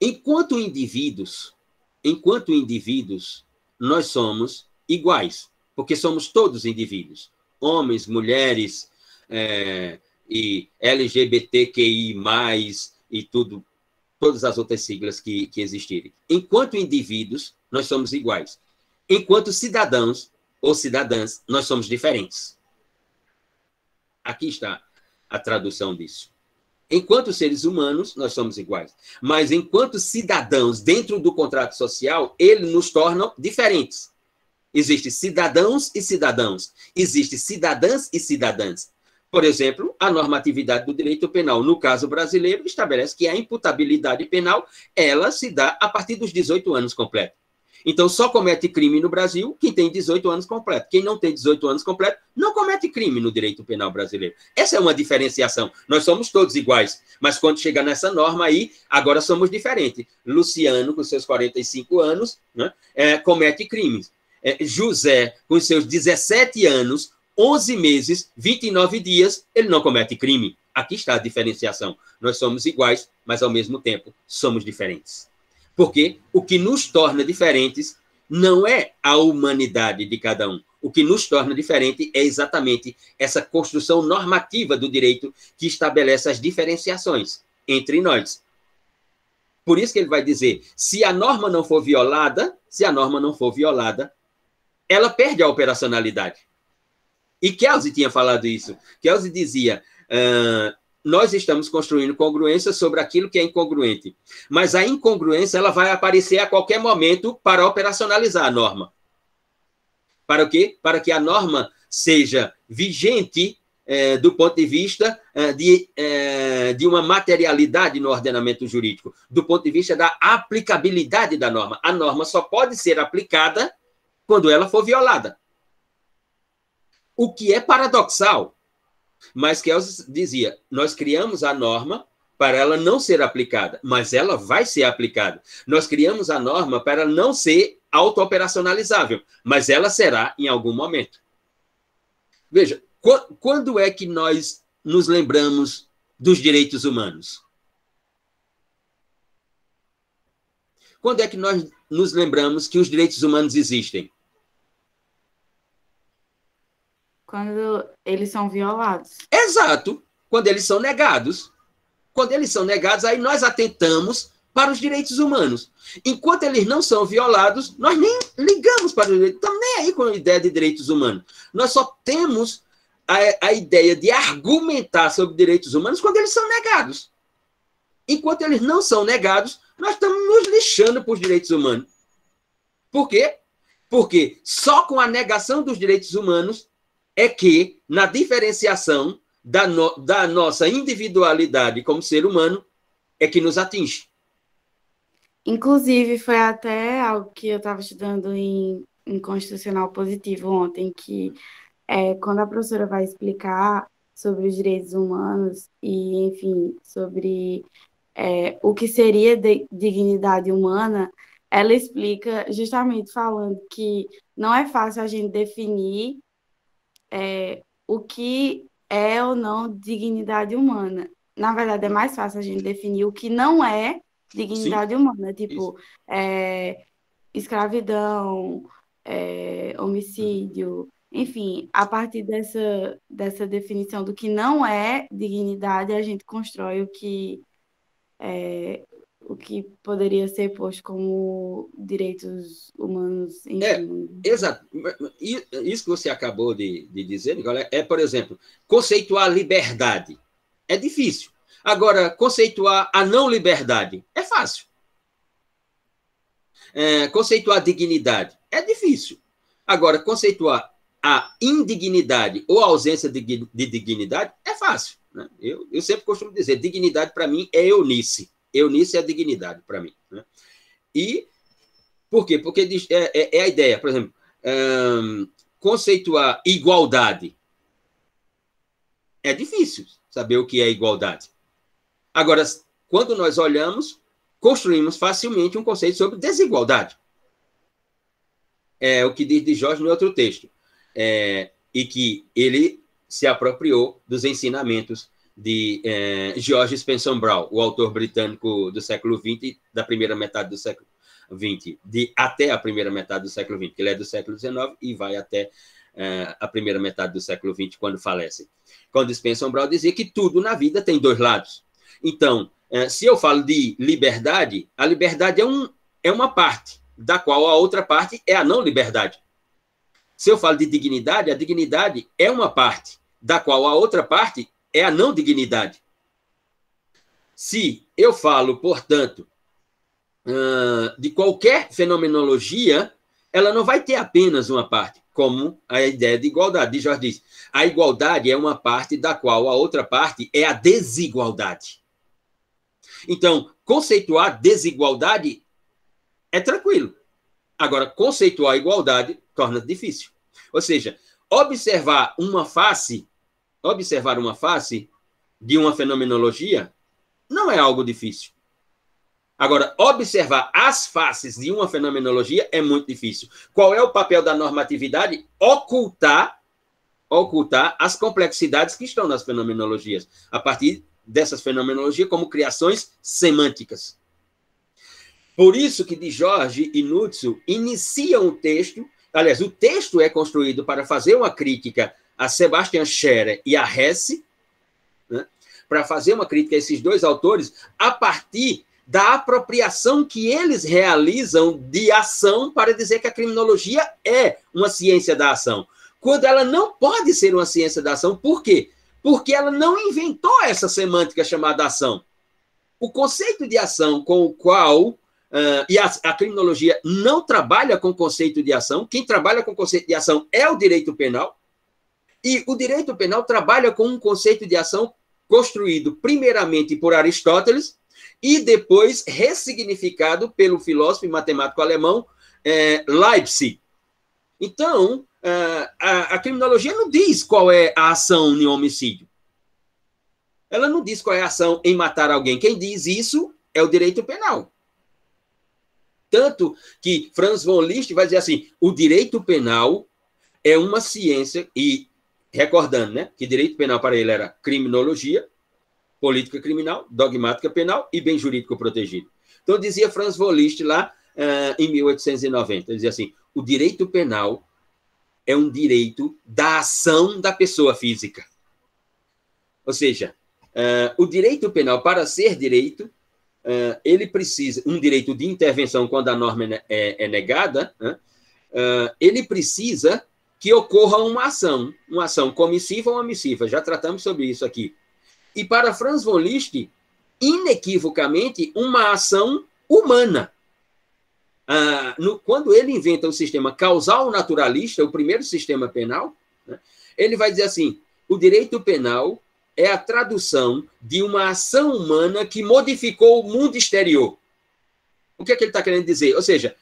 Enquanto indivíduos, nós somos iguais, porque somos todos indivíduos, homens, mulheres, e LGBTQI+, e todas as outras siglas que existirem. Enquanto indivíduos, nós somos iguais. Enquanto cidadãos ou cidadãs, nós somos diferentes. Aqui está a tradução disso. enquanto seres humanos, nós somos iguais. Mas enquanto cidadãos, dentro do contrato social, ele nos torna diferentes. Existem cidadãos e cidadãos. Existem cidadãs e cidadãs. Por exemplo, a normatividade do direito penal, no caso brasileiro, estabelece que a imputabilidade penal, ela se dá a partir dos 18 anos completos. Então, só comete crime no Brasil quem tem 18 anos completos. Quem não tem 18 anos completos não comete crime no direito penal brasileiro. Essa é uma diferenciação. Nós somos todos iguais, mas quando chega nessa norma aí, agora somos diferentes. Luciano, com seus 45 anos, né, comete crimes. José, com seus 17 anos, 11 meses, 29 dias, ele não comete crime. Aqui está a diferenciação. Nós somos iguais, mas, ao mesmo tempo, somos diferentes. Porque o que nos torna diferentes não é a humanidade de cada um. O que nos torna diferente é exatamente essa construção normativa do direito que estabelece as diferenciações entre nós. Por isso que ele vai dizer, se a norma não for violada, ela perde a operacionalidade. E Kelsey tinha falado isso. Kelsey dizia, nós estamos construindo congruência sobre aquilo que é incongruente. Mas a incongruência ela vai aparecer a qualquer momento para operacionalizar a norma. Para o quê? Para que a norma seja vigente do ponto de vista de uma materialidade no ordenamento jurídico, do ponto de vista da aplicabilidade da norma. A norma só pode ser aplicada quando ela for violada. O que é paradoxal. Mas Kelsey dizia, nós criamos a norma para ela não ser aplicada, mas ela vai ser aplicada. Nós criamos a norma para ela não ser auto-operacionalizável, mas ela será em algum momento. Veja, quando é que nós nos lembramos dos direitos humanos? Quando é que nós nos lembramos que os direitos humanos existem? Quando eles são violados. Exato. Quando eles são negados. Quando eles são negados, aí nós atentamos para os direitos humanos. Enquanto eles não são violados, nós nem ligamos para os direitos. Estamos nem aí com a ideia de direitos humanos. Nós só temos a ideia de argumentar sobre direitos humanos quando eles são negados. Enquanto eles não são negados, nós estamos nos lixando para os direitos humanos. Por quê? Porque só com a negação dos direitos humanos é que, na diferenciação da nossa individualidade como ser humano, é que nos atinge. Inclusive, foi até algo que eu estava estudando em Constitucional Positivo ontem, que quando a professora vai explicar sobre os direitos humanos e, enfim, sobre o que seria dignidade humana, ela explica justamente falando que não é fácil a gente definir o que é ou não dignidade humana. Na verdade, é mais fácil a gente definir o que não é dignidade humana, tipo escravidão, homicídio, enfim, a partir dessa definição do que não é dignidade, a gente constrói o que poderia ser posto como direitos humanos, enfim. Exato. Isso que você acabou de dizer, Nicola, por exemplo, conceituar liberdade. É difícil. Agora, conceituar a não liberdade é fácil. Conceituar dignidade é difícil. Agora, conceituar a indignidade ou a ausência de dignidade é fácil. Né? Eu sempre costumo dizer, dignidade para mim é eunice. Eunice é a dignidade para mim. Né? E por quê? Porque a ideia, por exemplo, conceituar igualdade. É difícil saber o que é igualdade. Agora, quando nós olhamos, construímos facilmente um conceito sobre desigualdade. É o que diz de Jorge no outro texto. E que ele se apropriou dos ensinamentos de George Spencer Brown, o autor britânico do século XX, da primeira metade do século XX, até a primeira metade do século XX, que ele é do século XIX e vai até a primeira metade do século XX, quando falece. Quando Spencer Brown dizia que tudo na vida tem dois lados. Então, se eu falo de liberdade, a liberdade é uma parte, da qual a outra parte é a não liberdade. Se eu falo de dignidade, a dignidade é uma parte, da qual a outra parte é a não dignidade. Se eu falo, portanto, de qualquer fenomenologia, ela não vai ter apenas uma parte, como a ideia de igualdade. Dijors diz, a igualdade é uma parte da qual a outra parte é a desigualdade. Então, conceituar desigualdade é tranquilo. Agora, conceituar igualdade torna difícil. Ou seja, observar uma face de uma fenomenologia não é algo difícil. Agora, observar as faces de uma fenomenologia é muito difícil. Qual é o papel da normatividade? Ocultar as complexidades que estão nas fenomenologias, a partir dessas fenomenologias como criações semânticas. Por isso que Dijors e Nuzzo iniciam o texto, aliás, o texto é construído para fazer uma crítica a Sebastian Scherer e a Hesse, né, para fazer uma crítica a esses dois autores, a partir da apropriação que eles realizam de ação para dizer que a criminologia é uma ciência da ação. Quando ela não pode ser uma ciência da ação, por quê? Porque ela não inventou essa semântica chamada ação. O conceito de ação com o qual... e a criminologia não trabalha com o conceito de ação. Quem trabalha com o conceito de ação é o direito penal. E o direito penal trabalha com um conceito de ação construído primeiramente por Aristóteles e depois ressignificado pelo filósofo e matemático alemão Leibniz. Então, a criminologia não diz qual é a ação em homicídio. Ela não diz qual é a ação em matar alguém. Quem diz isso é o direito penal. Tanto que Franz von Liszt vai dizer assim, o direito penal é uma ciência, e recordando, né, que direito penal para ele era criminologia, política criminal, dogmática penal e bem jurídico protegido. Então, dizia Franz von Liszt lá em 1890, ele dizia assim, o direito penal é um direito da ação da pessoa física. Ou seja, o direito penal, para ser direito, ele precisa, um direito de intervenção quando a norma é negada, né? Ele precisa que ocorra uma ação comissiva ou omissiva, já tratamos sobre isso aqui. E para Franz von Liszt, inequivocamente, uma ação humana. Quando ele inventa o sistema causal naturalista, o primeiro sistema penal, né, ele vai dizer assim, o direito penal é a tradução de uma ação humana que modificou o mundo exterior. O que é que ele está querendo dizer? Ou seja,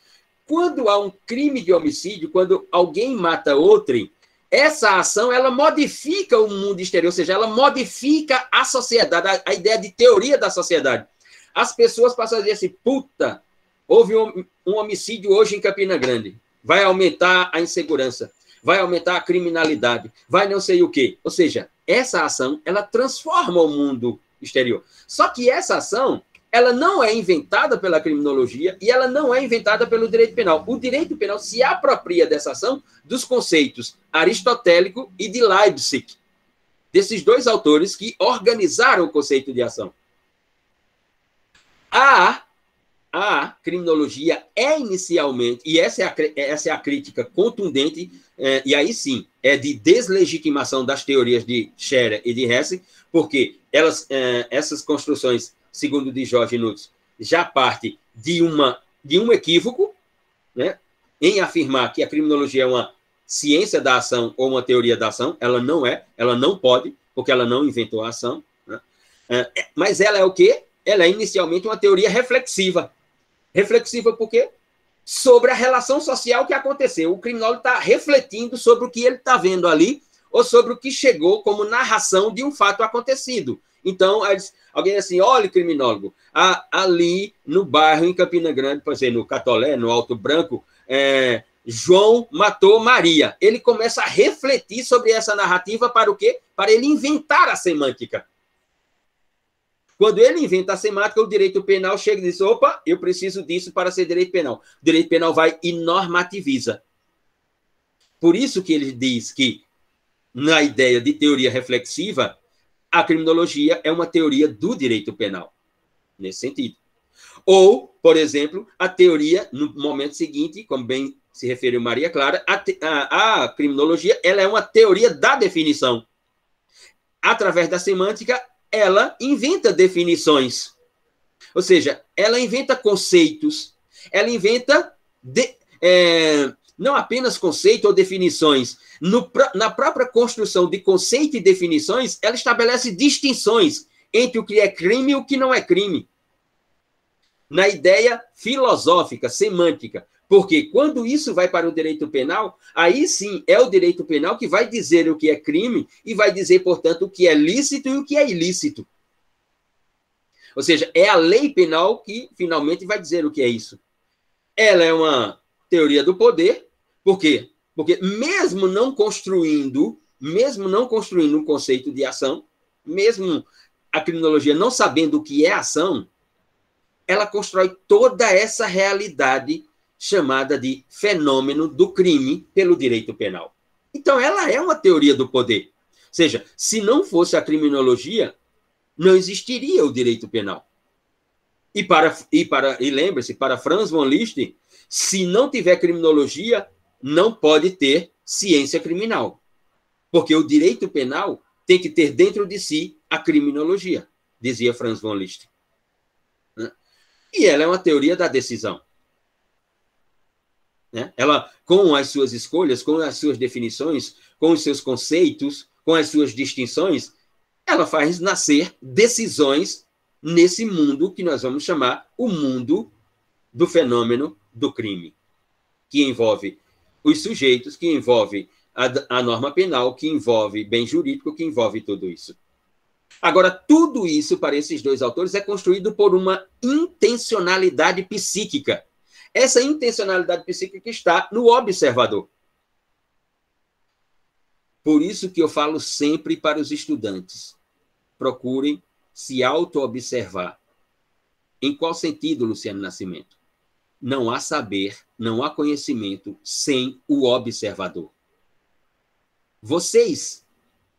quando há um crime de homicídio, quando alguém mata outrem, essa ação ela modifica o mundo exterior, ou seja, ela modifica a sociedade, a ideia de teoria da sociedade. As pessoas passam a dizer assim, puta, houve um homicídio hoje em Campina Grande, vai aumentar a insegurança, vai aumentar a criminalidade, vai não sei o quê. Ou seja, essa ação, ela transforma o mundo exterior. Só que essa ação, ela não é inventada pela criminologia e ela não é inventada pelo direito penal. O direito penal se apropria dessa ação dos conceitos aristotélico e de Leibniz, desses dois autores que organizaram o conceito de ação. A criminologia é inicialmente, e essa é a crítica contundente, e aí sim, é de deslegitimação das teorias de Scherer e de Hesse, porque essas construções, segundo Dijors e Nuzzo, já parte de um equívoco, né, em afirmar que a criminologia é uma ciência da ação ou uma teoria da ação. Ela não é, ela não pode, porque ela não inventou a ação. Né? Mas ela é o quê? Ela é inicialmente uma teoria reflexiva. Reflexiva por quê? Sobre a relação social que aconteceu. O criminólogo está refletindo sobre o que ele está vendo ali ou sobre o que chegou como narração de um fato acontecido. Então, alguém diz assim, olha, criminólogo, ali no bairro, em Campina Grande, por exemplo, no Catolé, no Alto Branco, João matou Maria. Ele começa a refletir sobre essa narrativa para o quê? Para ele inventar a semântica. Quando ele inventa a semântica, o direito penal chega e diz, opa, eu preciso disso para ser direito penal. O direito penal vai e normativiza. Por isso que ele diz que, na ideia de teoria reflexiva, a criminologia é uma teoria do direito penal, nesse sentido. Ou, por exemplo, a teoria, no momento seguinte, como bem se referiu Maria Clara, a criminologia ela é uma teoria da definição. Através da semântica, ela inventa definições. Ou seja, ela inventa conceitos, ela inventa não apenas conceito ou definições. Na própria construção de conceito e definições, ela estabelece distinções entre o que é crime e o que não é crime. Na ideia filosófica, semântica. Porque quando isso vai para o direito penal, aí sim é o direito penal que vai dizer o que é crime e vai dizer, portanto, o que é lícito e o que é ilícito. Ou seja, é a lei penal que finalmente vai dizer o que é isso. Ela é uma teoria do poder. Por quê? Porque mesmo não construindo um conceito de ação, mesmo a criminologia não sabendo o que é ação, ela constrói toda essa realidade chamada de fenômeno do crime pelo direito penal. Então, ela é uma teoria do poder. Ou seja, se não fosse a criminologia, não existiria o direito penal. E lembre-se, para Franz von Liszt, se não tiver criminologia, não pode ter ciência criminal. Porque o direito penal tem que ter dentro de si a criminologia, dizia Franz von Liszt. E ela é uma teoria da decisão. Ela, com as suas escolhas, com as suas definições, com os seus conceitos, com as suas distinções, ela faz nascer decisões nesse mundo que nós vamos chamar o mundo do fenômeno do crime, que envolve os sujeitos, que envolve a norma penal, que envolve bem jurídico, que envolve tudo isso. Agora, tudo isso, para esses dois autores, é construído por uma intencionalidade psíquica. Essa intencionalidade psíquica está no observador. Por isso que eu falo sempre para os estudantes, procurem se auto-observar. Em qual sentido, Luciano Nascimento? Não há saber, não há conhecimento sem o observador. Vocês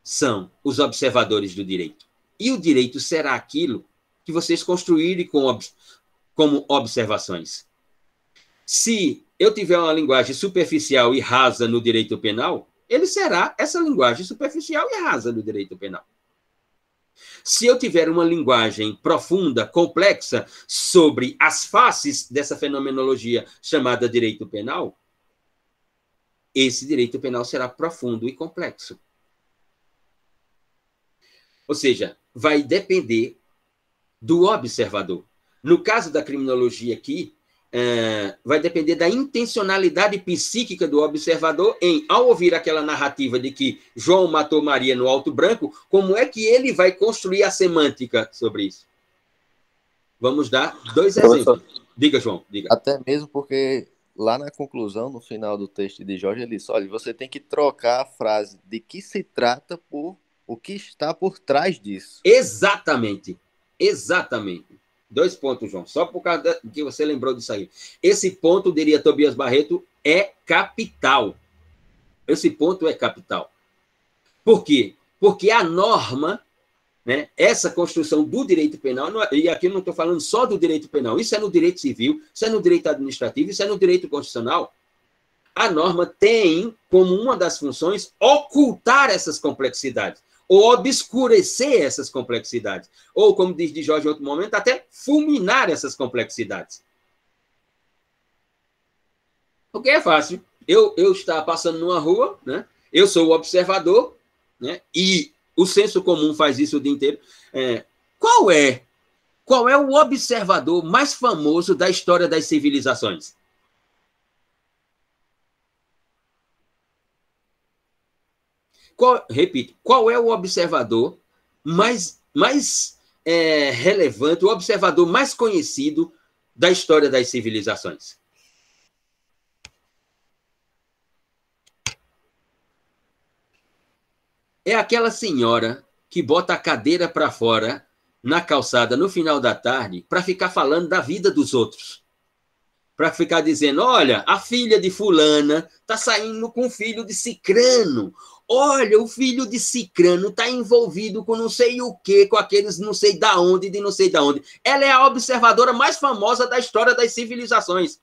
são os observadores do direito. E o direito será aquilo que vocês construírem como observações. Se eu tiver uma linguagem superficial e rasa no direito penal, ele será essa linguagem superficial e rasa no direito penal. Se eu tiver uma linguagem profunda, complexa, sobre as faces dessa fenomenologia chamada direito penal, esse direito penal será profundo e complexo. Ou seja, vai depender do observador. No caso da criminologia aqui, vai depender da intencionalidade psíquica do observador ao ouvir aquela narrativa de que João matou Maria no Alto Branco, como é que ele vai construir a semântica sobre isso? Vamos dar dois exemplos. Diga, João, diga. Até mesmo porque lá na conclusão, no final do texto de Jorge, ele diz, olha, você tem que trocar a frase de que se trata por o que está por trás disso. Exatamente. Exatamente. 2 pontos, João. Só por causa que você lembrou disso aí. Esse ponto, diria Tobias Barreto, é capital. Esse ponto é capital. Por quê? Porque a norma, né, essa construção do direito penal, e aqui eu não estou falando só do direito penal, isso é no direito civil, isso é no direito administrativo, isso é no direito constitucional. A norma tem como uma das funções ocultar essas complexidades, ou obscurecer essas complexidades, ou, como diz de Jorge em outro momento, até fulminar essas complexidades. Porque é fácil. Eu estar passando numa rua, né? Eu sou o observador, né? E o senso comum faz isso o dia inteiro. Qual é o observador mais famoso da história das civilizações? Repito, qual é o observador mais relevante, o observador mais conhecido da história das civilizações? É aquela senhora que bota a cadeira para fora na calçada no final da tarde para ficar falando da vida dos outros. Para ficar dizendo, olha, a filha de fulana está saindo com o filho de cicrano. Olha, o filho de cicrano está envolvido com não sei o quê, com aqueles não sei da onde, de não sei da onde. Ela é a observadora mais famosa da história das civilizações.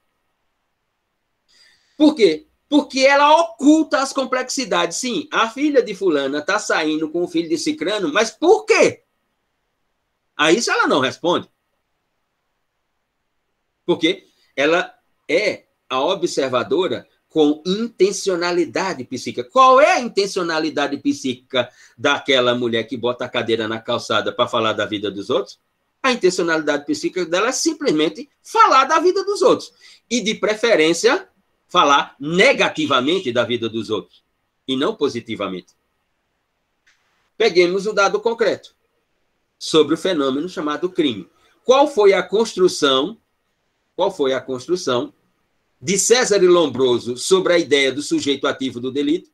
Por quê? Porque ela oculta as complexidades. Sim, a filha de fulana está saindo com o filho de cicrano, mas por quê? A isso ela não responde. Porque ela é a observadora com intencionalidade psíquica. Qual é a intencionalidade psíquica daquela mulher que bota a cadeira na calçada para falar da vida dos outros? A intencionalidade psíquica dela é simplesmente falar da vida dos outros. E, de preferência, falar negativamente da vida dos outros, e não positivamente. Peguemos um dado concreto sobre o fenômeno chamado crime. Qual foi a construção de César Lombroso sobre a ideia do sujeito ativo do delito?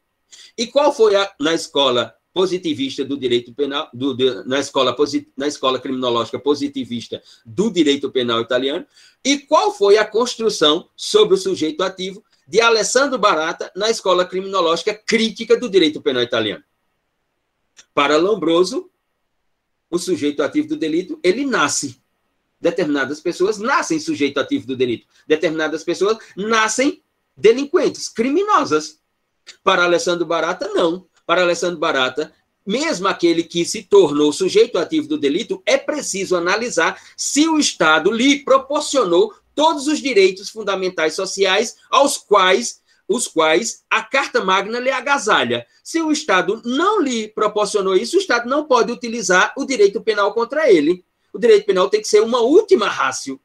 E qual foi, na escola positivista do direito penal, na escola criminológica positivista do direito penal italiano? E qual foi a construção sobre o sujeito ativo de Alessandro Barata na escola criminológica crítica do direito penal italiano? Para Lombroso, o sujeito ativo do delito, ele nasce. Determinadas pessoas nascem sujeito ativo do delito. Determinadas pessoas nascem delinquentes, criminosas. Para Alessandro Barata, não. Para Alessandro Barata, mesmo aquele que se tornou sujeito ativo do delito, é preciso analisar se o Estado lhe proporcionou todos os direitos fundamentais sociais os quais a Carta Magna lhe agasalha. Se o Estado não lhe proporcionou isso, o Estado não pode utilizar o direito penal contra ele. O direito penal tem que ser uma última ratio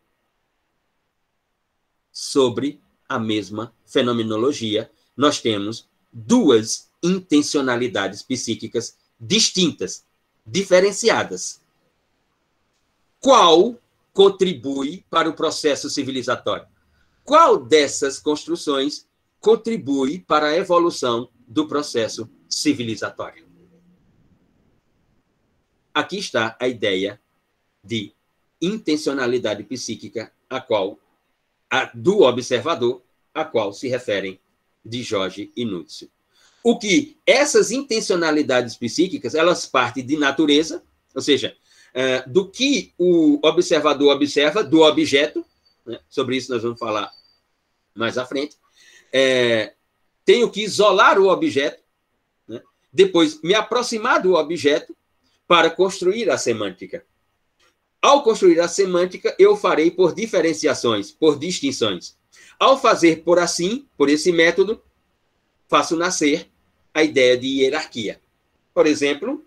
sobre a mesma fenomenologia. Nós temos duas intencionalidades psíquicas distintas, diferenciadas. Qual contribui para o processo civilizatório? Qual dessas construções contribui para a evolução do processo civilizatório? Aqui está a ideia de intencionalidade psíquica do observador, a qual se referem de Jorge e Núcio. O que essas intencionalidades psíquicas, elas partem de natureza, ou seja, do que o observador observa, do objeto, né? Sobre isso nós vamos falar mais à frente. Tenho que isolar o objeto, né? Depois me aproximar do objeto para construir a semântica. Ao construir a semântica, eu farei por diferenciações, por distinções. Ao fazer por esse método, faço nascer a ideia de hierarquia. Por exemplo,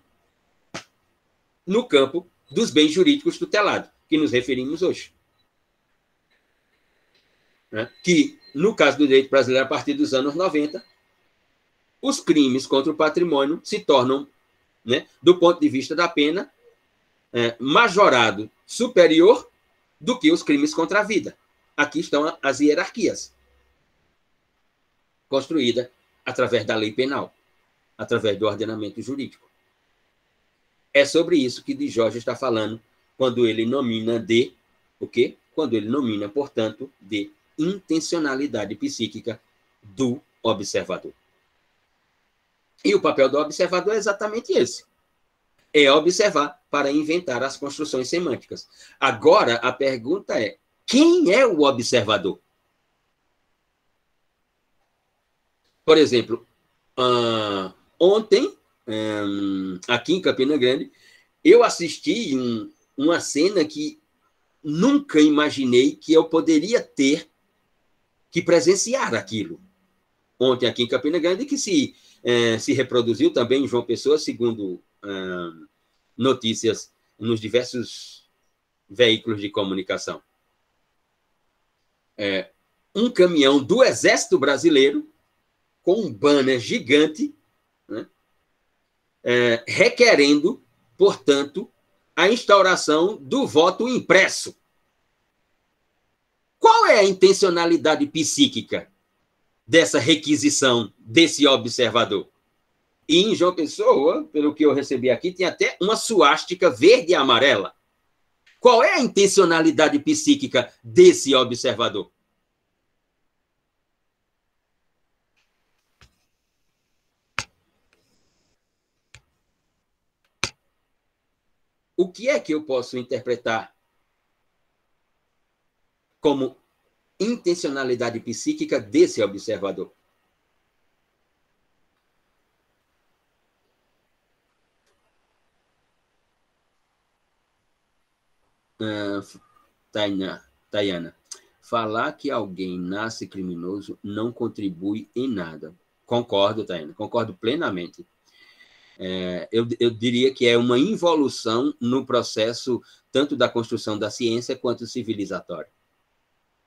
no campo dos bens jurídicos tutelados, que nos referimos hoje. Que, no caso do direito brasileiro, a partir dos anos 90, os crimes contra o patrimônio se tornam, né, do ponto de vista da pena, majorado, superior do que os crimes contra a vida. Aqui estão as hierarquias, construída através da lei penal, através do ordenamento jurídico. É sobre isso que de Jorge está falando quando ele nomina o quê? Quando ele nomina, portanto, de intencionalidade psíquica do observador. E o papel do observador é exatamente esse. É observar para inventar as construções semânticas. Agora, a pergunta é, quem é o observador? Por exemplo, ontem, aqui em Campina Grande, eu assisti uma cena que nunca imaginei que eu poderia ter que presenciar aquilo. Ontem, aqui em Campina Grande, que se reproduziu também em João Pessoa, segundo notícias nos diversos veículos de comunicação. Um caminhão do Exército Brasileiro com um banner gigante, né, requerendo, portanto, a instauração do voto impresso. Qual é a intencionalidade psíquica dessa requisição desse observador? E em João Pessoa, pelo que eu recebi aqui, tem até uma suástica verde e amarela. Qual é a intencionalidade psíquica desse observador? O que é que eu posso interpretar como intencionalidade psíquica desse observador? Tayana, falar que alguém nasce criminoso não contribui em nada. Concordo, Tayana, concordo plenamente. Eu diria que é uma involução no processo tanto da construção da ciência quanto civilizatória.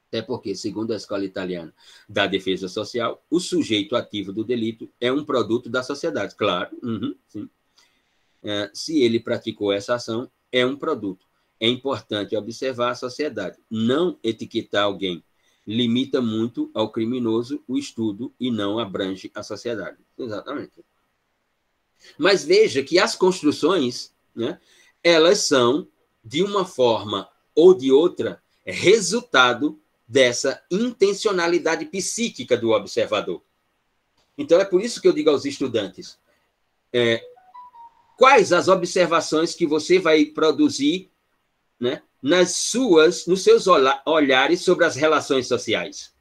Até porque, segundo a escola italiana da defesa social, o sujeito ativo do delito é um produto da sociedade. Claro, sim. Se ele praticou essa ação, é um produto. É importante observar a sociedade. Não etiquetar alguém limita muito ao criminoso o estudo e não abrange a sociedade. Exatamente. Mas veja que as construções, né, elas são, de uma forma ou de outra, resultado dessa intencionalidade psíquica do observador. Então, é por isso que eu digo aos estudantes, quais as observações que você vai produzir, né, nos seus olhares sobre as relações sociais?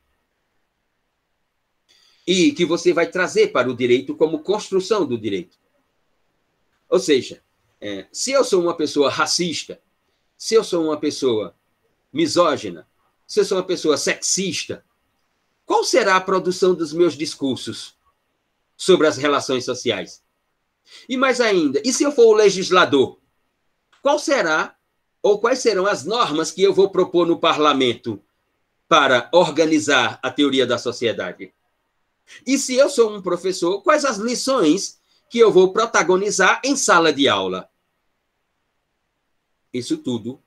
E que você vai trazer para o direito como construção do direito. Ou seja, se eu sou uma pessoa racista, se eu sou uma pessoa misógina, se eu sou uma pessoa sexista, qual será a produção dos meus discursos sobre as relações sociais? E mais ainda, e se eu for o legislador, qual será ou quais serão as normas que eu vou propor no parlamento para organizar a teoria da sociedade? E se eu sou um professor, quais as lições que eu vou protagonizar em sala de aula? Isso tudo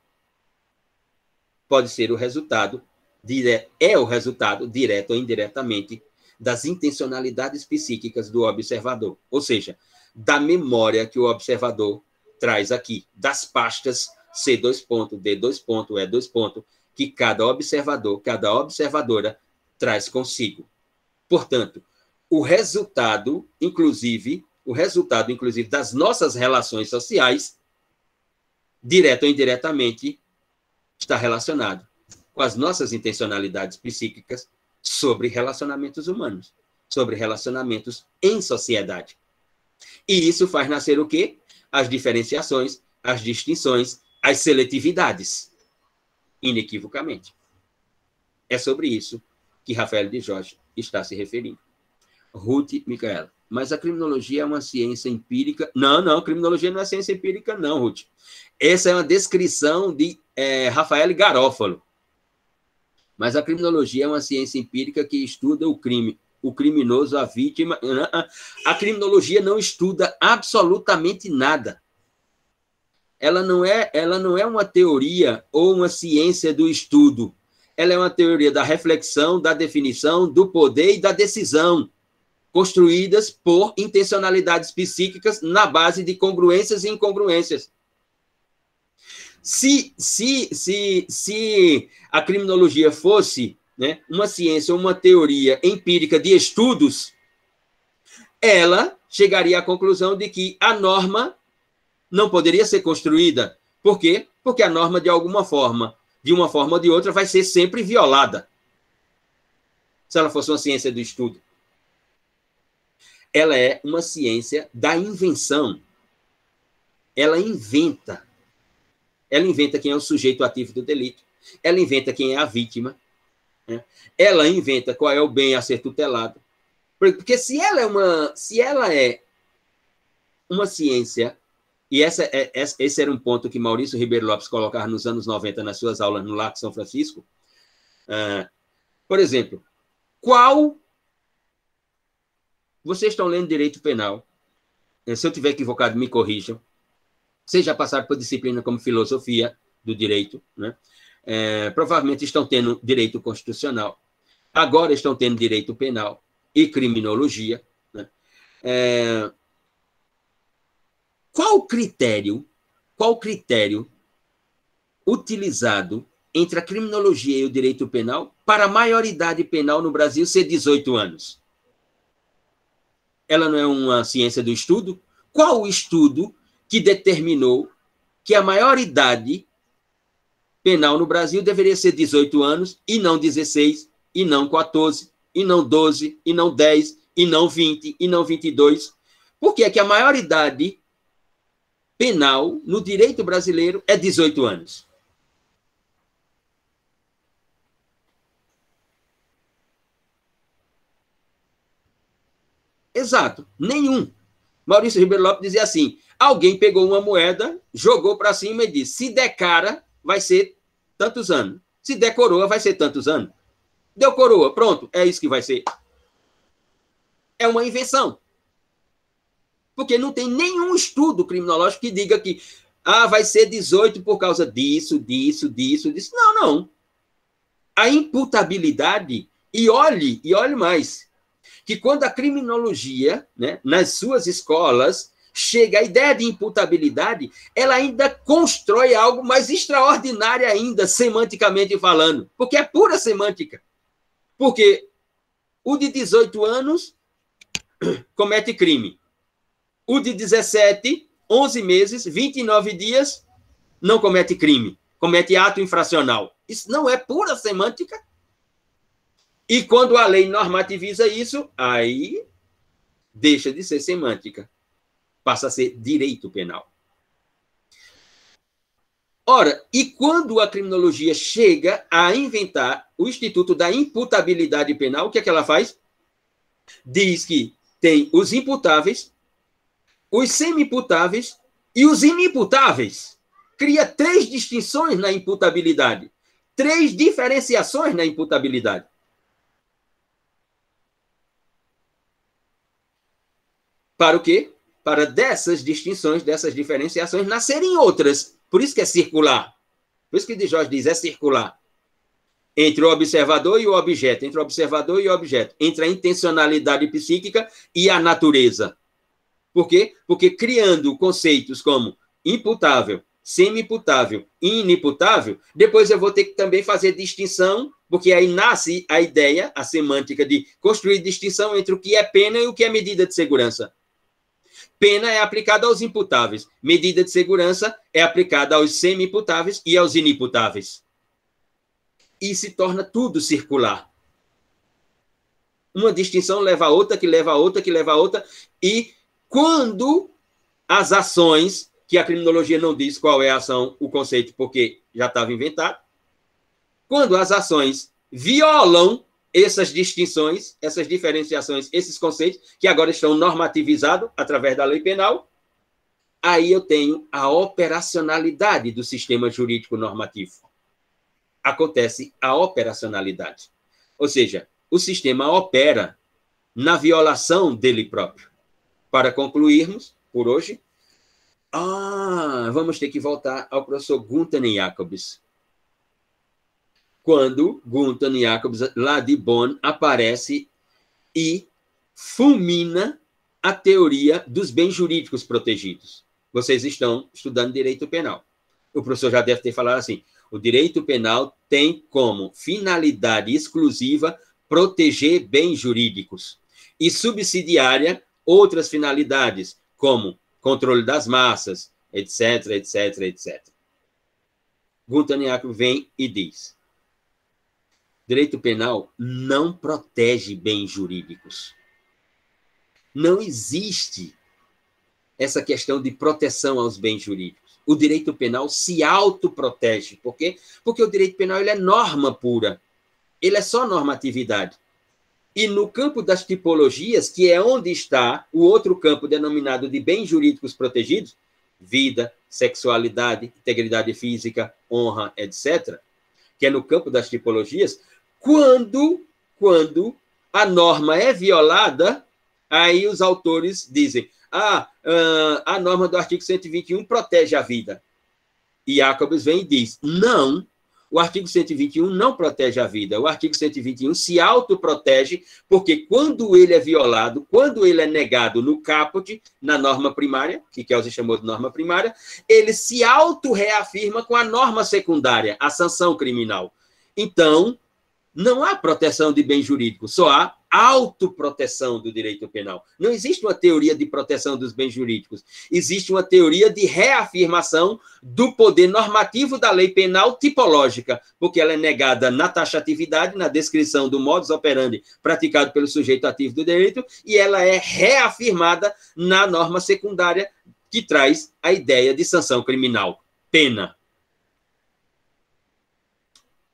pode ser o resultado, o resultado, direto ou indiretamente, das intencionalidades psíquicas do observador. Ou seja, da memória que o observador traz aqui, das pastas C2, D2, E2, que cada observador, cada observadora traz consigo. Portanto, o resultado, inclusive, das nossas relações sociais, direto ou indiretamente, está relacionado com as nossas intencionalidades psíquicas sobre relacionamentos humanos, sobre relacionamentos em sociedade. E isso faz nascer o quê? As diferenciações, as distinções, as seletividades, inequivocamente. É sobre isso que Rafael de Jorge está se referindo. Ruth Micaela, mas a criminologia é uma ciência empírica? Não, criminologia não é ciência empírica, não, Ruth. Essa é uma descrição de Rafael Garófalo. Mas a criminologia é uma ciência empírica que estuda o crime, o criminoso, a vítima. A criminologia não estuda absolutamente nada. Ela não é uma teoria ou uma ciência do estudo. Ela é uma teoria da reflexão, da definição, do poder e da decisão, construídas por intencionalidades psíquicas na base de congruências e incongruências. Se a criminologia fosse, né, uma ciência ou uma teoria empírica de estudos, ela chegaria à conclusão de que a norma não poderia ser construída. Por quê? Porque a norma, de uma forma ou de outra, vai ser sempre violada. Se ela fosse uma ciência do estudo. Ela é uma ciência da invenção. Ela inventa. Ela inventa quem é o sujeito ativo do delito. Ela inventa quem é a vítima. Né? Ela inventa qual é o bem a ser tutelado. Porque se ela é uma ciência, e esse era um ponto que Maurício Ribeiro Lopes colocava nos anos 90 nas suas aulas no LAC São Francisco. Por exemplo, vocês estão lendo direito penal. Se eu estiver equivocado, me corrijam. Vocês já passaram por disciplina como filosofia do direito, né? Provavelmente estão tendo direito constitucional. Agora estão tendo direito penal e criminologia. Né? Qual critério utilizado entre a criminologia e o direito penal para a maioridade penal no Brasil ser 18 anos? Ela não é uma ciência do estudo? Qual o estudo que determinou que a maioridade penal no Brasil deveria ser 18 anos, e não 16, e não 14, e não 12, e não 10, e não 20, e não 22? Por que é que a maioridade penal no direito brasileiro é 18 anos? Exato, nenhum. Maurício Ribeiro Lopes dizia assim, alguém pegou uma moeda, jogou para cima e disse, se der cara, vai ser tantos anos. Se der coroa, vai ser tantos anos. Deu coroa, pronto, é isso que vai ser. É uma invenção. Porque não tem nenhum estudo criminológico que diga que vai ser 18 por causa disso. Não, não. A imputabilidade, e olhe mais, que quando a criminologia, né, nas suas escolas, chega à ideia de imputabilidade, ela ainda constrói algo mais extraordinário ainda, semanticamente falando, porque é pura semântica. Porque o de 18 anos comete crime. O de 17, 11 meses, 29 dias, não comete crime, comete ato infracional. Isso não é pura semântica? E quando a lei normativiza isso, aí deixa de ser semântica, passa a ser direito penal. Ora, e quando a criminologia chega a inventar o Instituto da Imputabilidade Penal, o que é que ela faz? Diz que tem os imputáveis, os semi-imputáveis e os inimputáveis. Cria 3 distinções na imputabilidade, 3 diferenciações na imputabilidade. Para o quê? Para dessas distinções, dessas diferenciações, nascerem outras. Por isso que é circular. Por isso que de Jorge diz, é circular. Entre o observador e o objeto, entre o observador e o objeto, entre a intencionalidade psíquica e a natureza. Por quê? Porque criando conceitos como imputável, semi-imputável e inimputável, depois eu vou ter que também fazer distinção, porque aí nasce a ideia, a semântica de construir distinção entre o que é pena e o que é medida de segurança. Pena é aplicada aos imputáveis, medida de segurança é aplicada aos semi-imputáveis e aos inimputáveis. E se torna tudo circular. Uma distinção leva a outra, que leva a outra, que leva a outra, e quando as ações, que a criminologia não diz qual é a ação, o conceito, porque já estava inventado, quando as ações violam essas distinções, essas diferenciações, esses conceitos, que agora estão normativizados através da lei penal, aí eu tenho a operacionalidade do sistema jurídico normativo. Acontece a operacionalidade. Ou seja, o sistema opera na violação dele próprio. Para concluirmos, por hoje, vamos ter que voltar ao professor Gunther Jacobs. Quando Gunther Jacobs, lá de Bonn, aparece e fulmina a teoria dos bens jurídicos protegidos. Vocês estão estudando direito penal. O professor já deve ter falado assim, o direito penal tem como finalidade exclusiva proteger bens jurídicos e subsidiária outras finalidades, como controle das massas, etc, etc, etc. Gunther Jacobs vem e diz, direito penal não protege bens jurídicos. Não existe essa questão de proteção aos bens jurídicos. O direito penal se autoprotege. Por quê? Porque o direito penal ele é norma pura. Ele é só normatividade. E no campo das tipologias, que é onde está o outro campo denominado de bens jurídicos protegidos, vida, sexualidade, integridade física, honra, etc., que é no campo das tipologias, quando a norma é violada, aí os autores dizem, a norma do artigo 121 protege a vida. E Jacobs vem e diz, não, o artigo 121 não protege a vida. O artigo 121 se autoprotege, porque quando ele é violado, quando ele é negado no caput, na norma primária, que Kelsey chamou de norma primária, ele se auto-reafirma com a norma secundária, a sanção criminal. Então, não há proteção de bem jurídico, só há autoproteção do direito penal. Não existe uma teoria de proteção dos bens jurídicos. Existe uma teoria de reafirmação do poder normativo da lei penal tipológica, porque ela é negada na taxatividade, na descrição do modus operandi praticado pelo sujeito ativo do direito, e ela é reafirmada na norma secundária, que traz a ideia de sanção criminal, pena.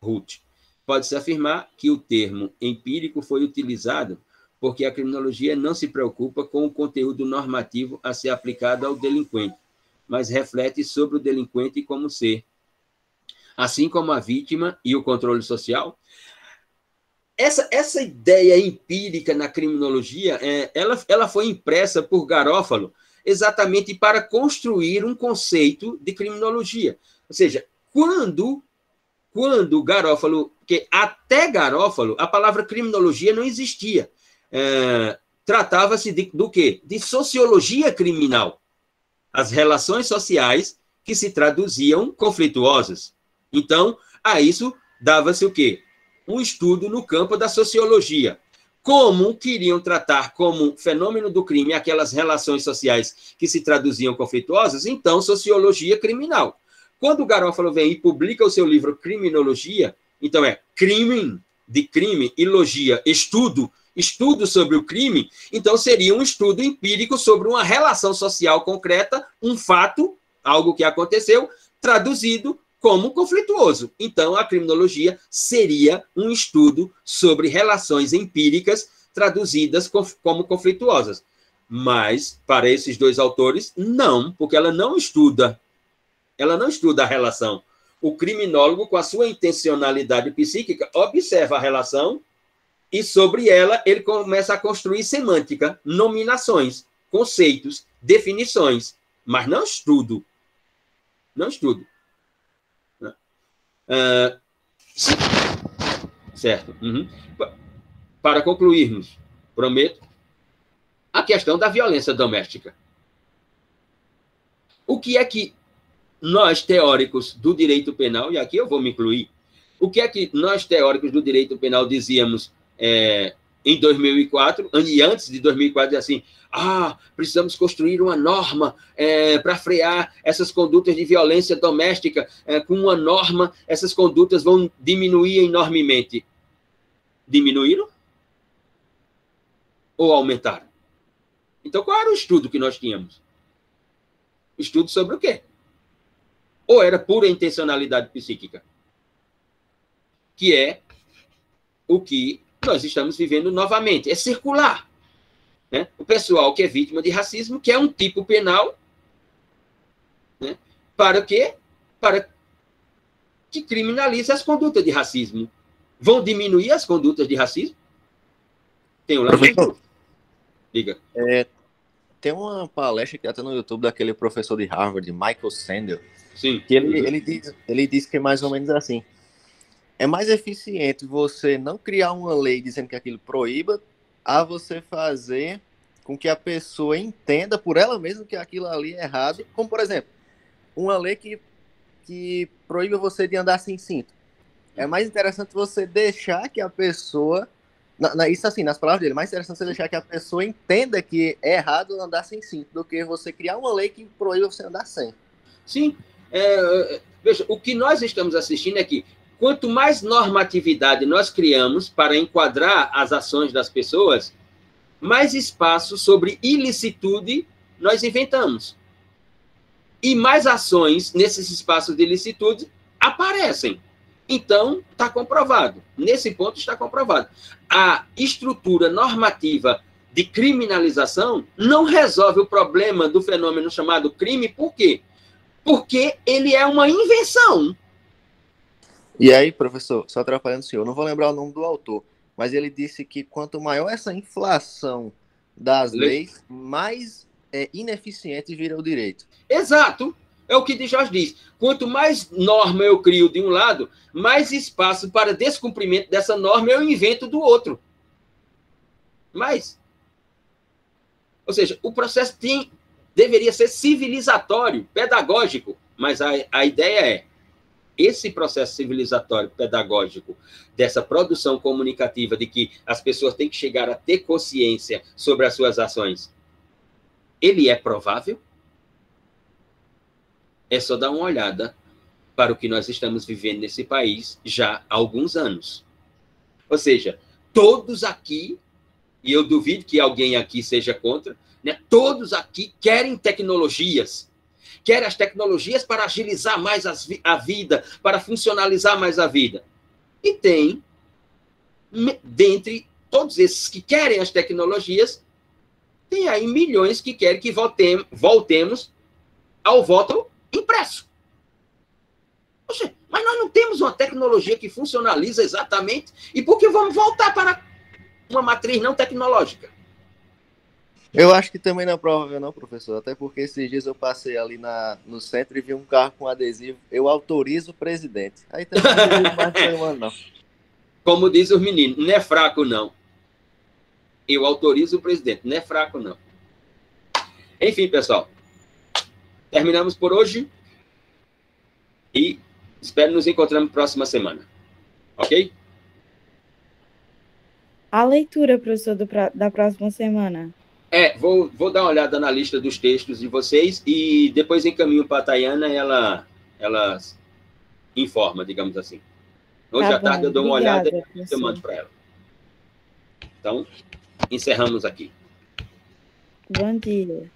Ruth. Pode-se afirmar que o termo empírico foi utilizado porque a criminologia não se preocupa com o conteúdo normativo a ser aplicado ao delinquente, mas reflete sobre o delinquente como ser, assim como a vítima e o controle social. Essa ideia empírica na criminologia, ela foi impressa por Garófalo exatamente para construir um conceito de criminologia. Ou seja, quando Garófalo, porque até Garófalo, a palavra criminologia não existia. Tratava-se do quê? De sociologia criminal. As relações sociais que se traduziam conflituosas. Então, a isso dava-se o quê? Um estudo no campo da sociologia. Como queriam tratar como fenômeno do crime aquelas relações sociais que se traduziam conflituosas, então, sociologia criminal. Quando o Garófalo vem e publica o seu livro Criminologia, então crime, de crime, e logia, estudo sobre o crime, então seria um estudo empírico sobre uma relação social concreta, um fato, algo que aconteceu, traduzido como conflituoso. Então, a criminologia seria um estudo sobre relações empíricas traduzidas como conflituosas. Mas, para esses dois autores, não, porque ela não estuda a relação. O criminólogo, com a sua intencionalidade psíquica, observa a relação e, sobre ela, ele começa a construir semântica, nominações, conceitos, definições, mas não estudo. Não estudo. Certo. Uhum. Para concluirmos, prometo, a questão da violência doméstica. O que é que nós, teóricos do direito penal, e aqui eu vou me incluir, o que é que nós, teóricos do direito penal, dizíamos em 2004, e antes de 2004, assim, precisamos construir uma norma para frear essas condutas de violência doméstica. Com uma norma, essas condutas vão diminuir enormemente. Diminuíram? Ou aumentaram? Então, qual era o estudo que nós tínhamos? Estudo sobre o quê? Ou era pura intencionalidade psíquica? Que é o que nós estamos vivendo novamente. É circular. Né? O pessoal que é vítima de racismo, que é um tipo penal, né? Para quê? Para que criminalize as condutas de racismo. Vão diminuir as condutas de racismo? Tem um lado. Diga. Tem uma palestra que está no YouTube daquele professor de Harvard, Michael Sandel, Sim. Que ele diz que é mais ou menos assim. É mais eficiente você não criar uma lei dizendo que aquilo proíba, a você fazer com que a pessoa entenda por ela mesma que aquilo ali é errado. Como, por exemplo, uma lei que proíbe você de andar sem cinto. É mais interessante você deixar que a pessoa... Isso assim, nas palavras dele, é mais interessante você deixar que a pessoa entenda que é errado andar sem cinto do que você criar uma lei que proíba você andar sem. Sim. Veja, o que nós estamos assistindo é que quanto mais normatividade nós criamos para enquadrar as ações das pessoas, mais espaço sobre ilicitude nós inventamos. E mais ações nesses espaços de ilicitude aparecem. Então, está comprovado. Nesse ponto está comprovado. A estrutura normativa de criminalização não resolve o problema do fenômeno chamado crime. Por quê? Porque ele é uma invenção. E aí, professor, só atrapalhando o senhor, não vou lembrar o nome do autor, mas ele disse que quanto maior essa inflação das leis, mais ineficiente vira o direito. Exato. É o que Jorge diz. Quanto mais norma eu crio de um lado, mais espaço para descumprimento dessa norma eu invento do outro. Mais. Ou seja, o processo deveria ser civilizatório, pedagógico, mas a ideia é esse processo civilizatório, pedagógico, dessa produção comunicativa de que as pessoas têm que chegar a ter consciência sobre as suas ações, ele é provável? É só dar uma olhada para o que nós estamos vivendo nesse país já há alguns anos. Ou seja, todos aqui, e eu duvido que alguém aqui seja contra, né? Todos aqui querem tecnologias, querem as tecnologias para agilizar mais a vida, para funcionalizar mais a vida. E tem, dentre todos esses que querem as tecnologias, tem aí milhões que querem que voltemos ao voto impresso. Poxa, mas nós não temos uma tecnologia que funcionaliza exatamente, e por que vamos voltar para uma matriz não tecnológica? Eu acho que também não é provável não, professor, até porque esses dias eu passei ali no centro e vi um carro com adesivo, eu autorizo o presidente. Aí também não duvido mais do ser humano, não. Como diz os meninos, não é fraco, não. Eu autorizo o presidente, não é fraco, não. Enfim, pessoal, terminamos por hoje e espero nos encontrarmos próxima semana. Ok? A leitura, professor, da próxima semana. Vou dar uma olhada na lista dos textos de vocês e depois encaminho para a Tayana, ela informa, digamos assim. Hoje à tarde eu dou uma olhada e eu mando para ela. Então, encerramos aqui. Bom dia.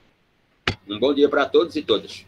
Um bom dia para todos e todas.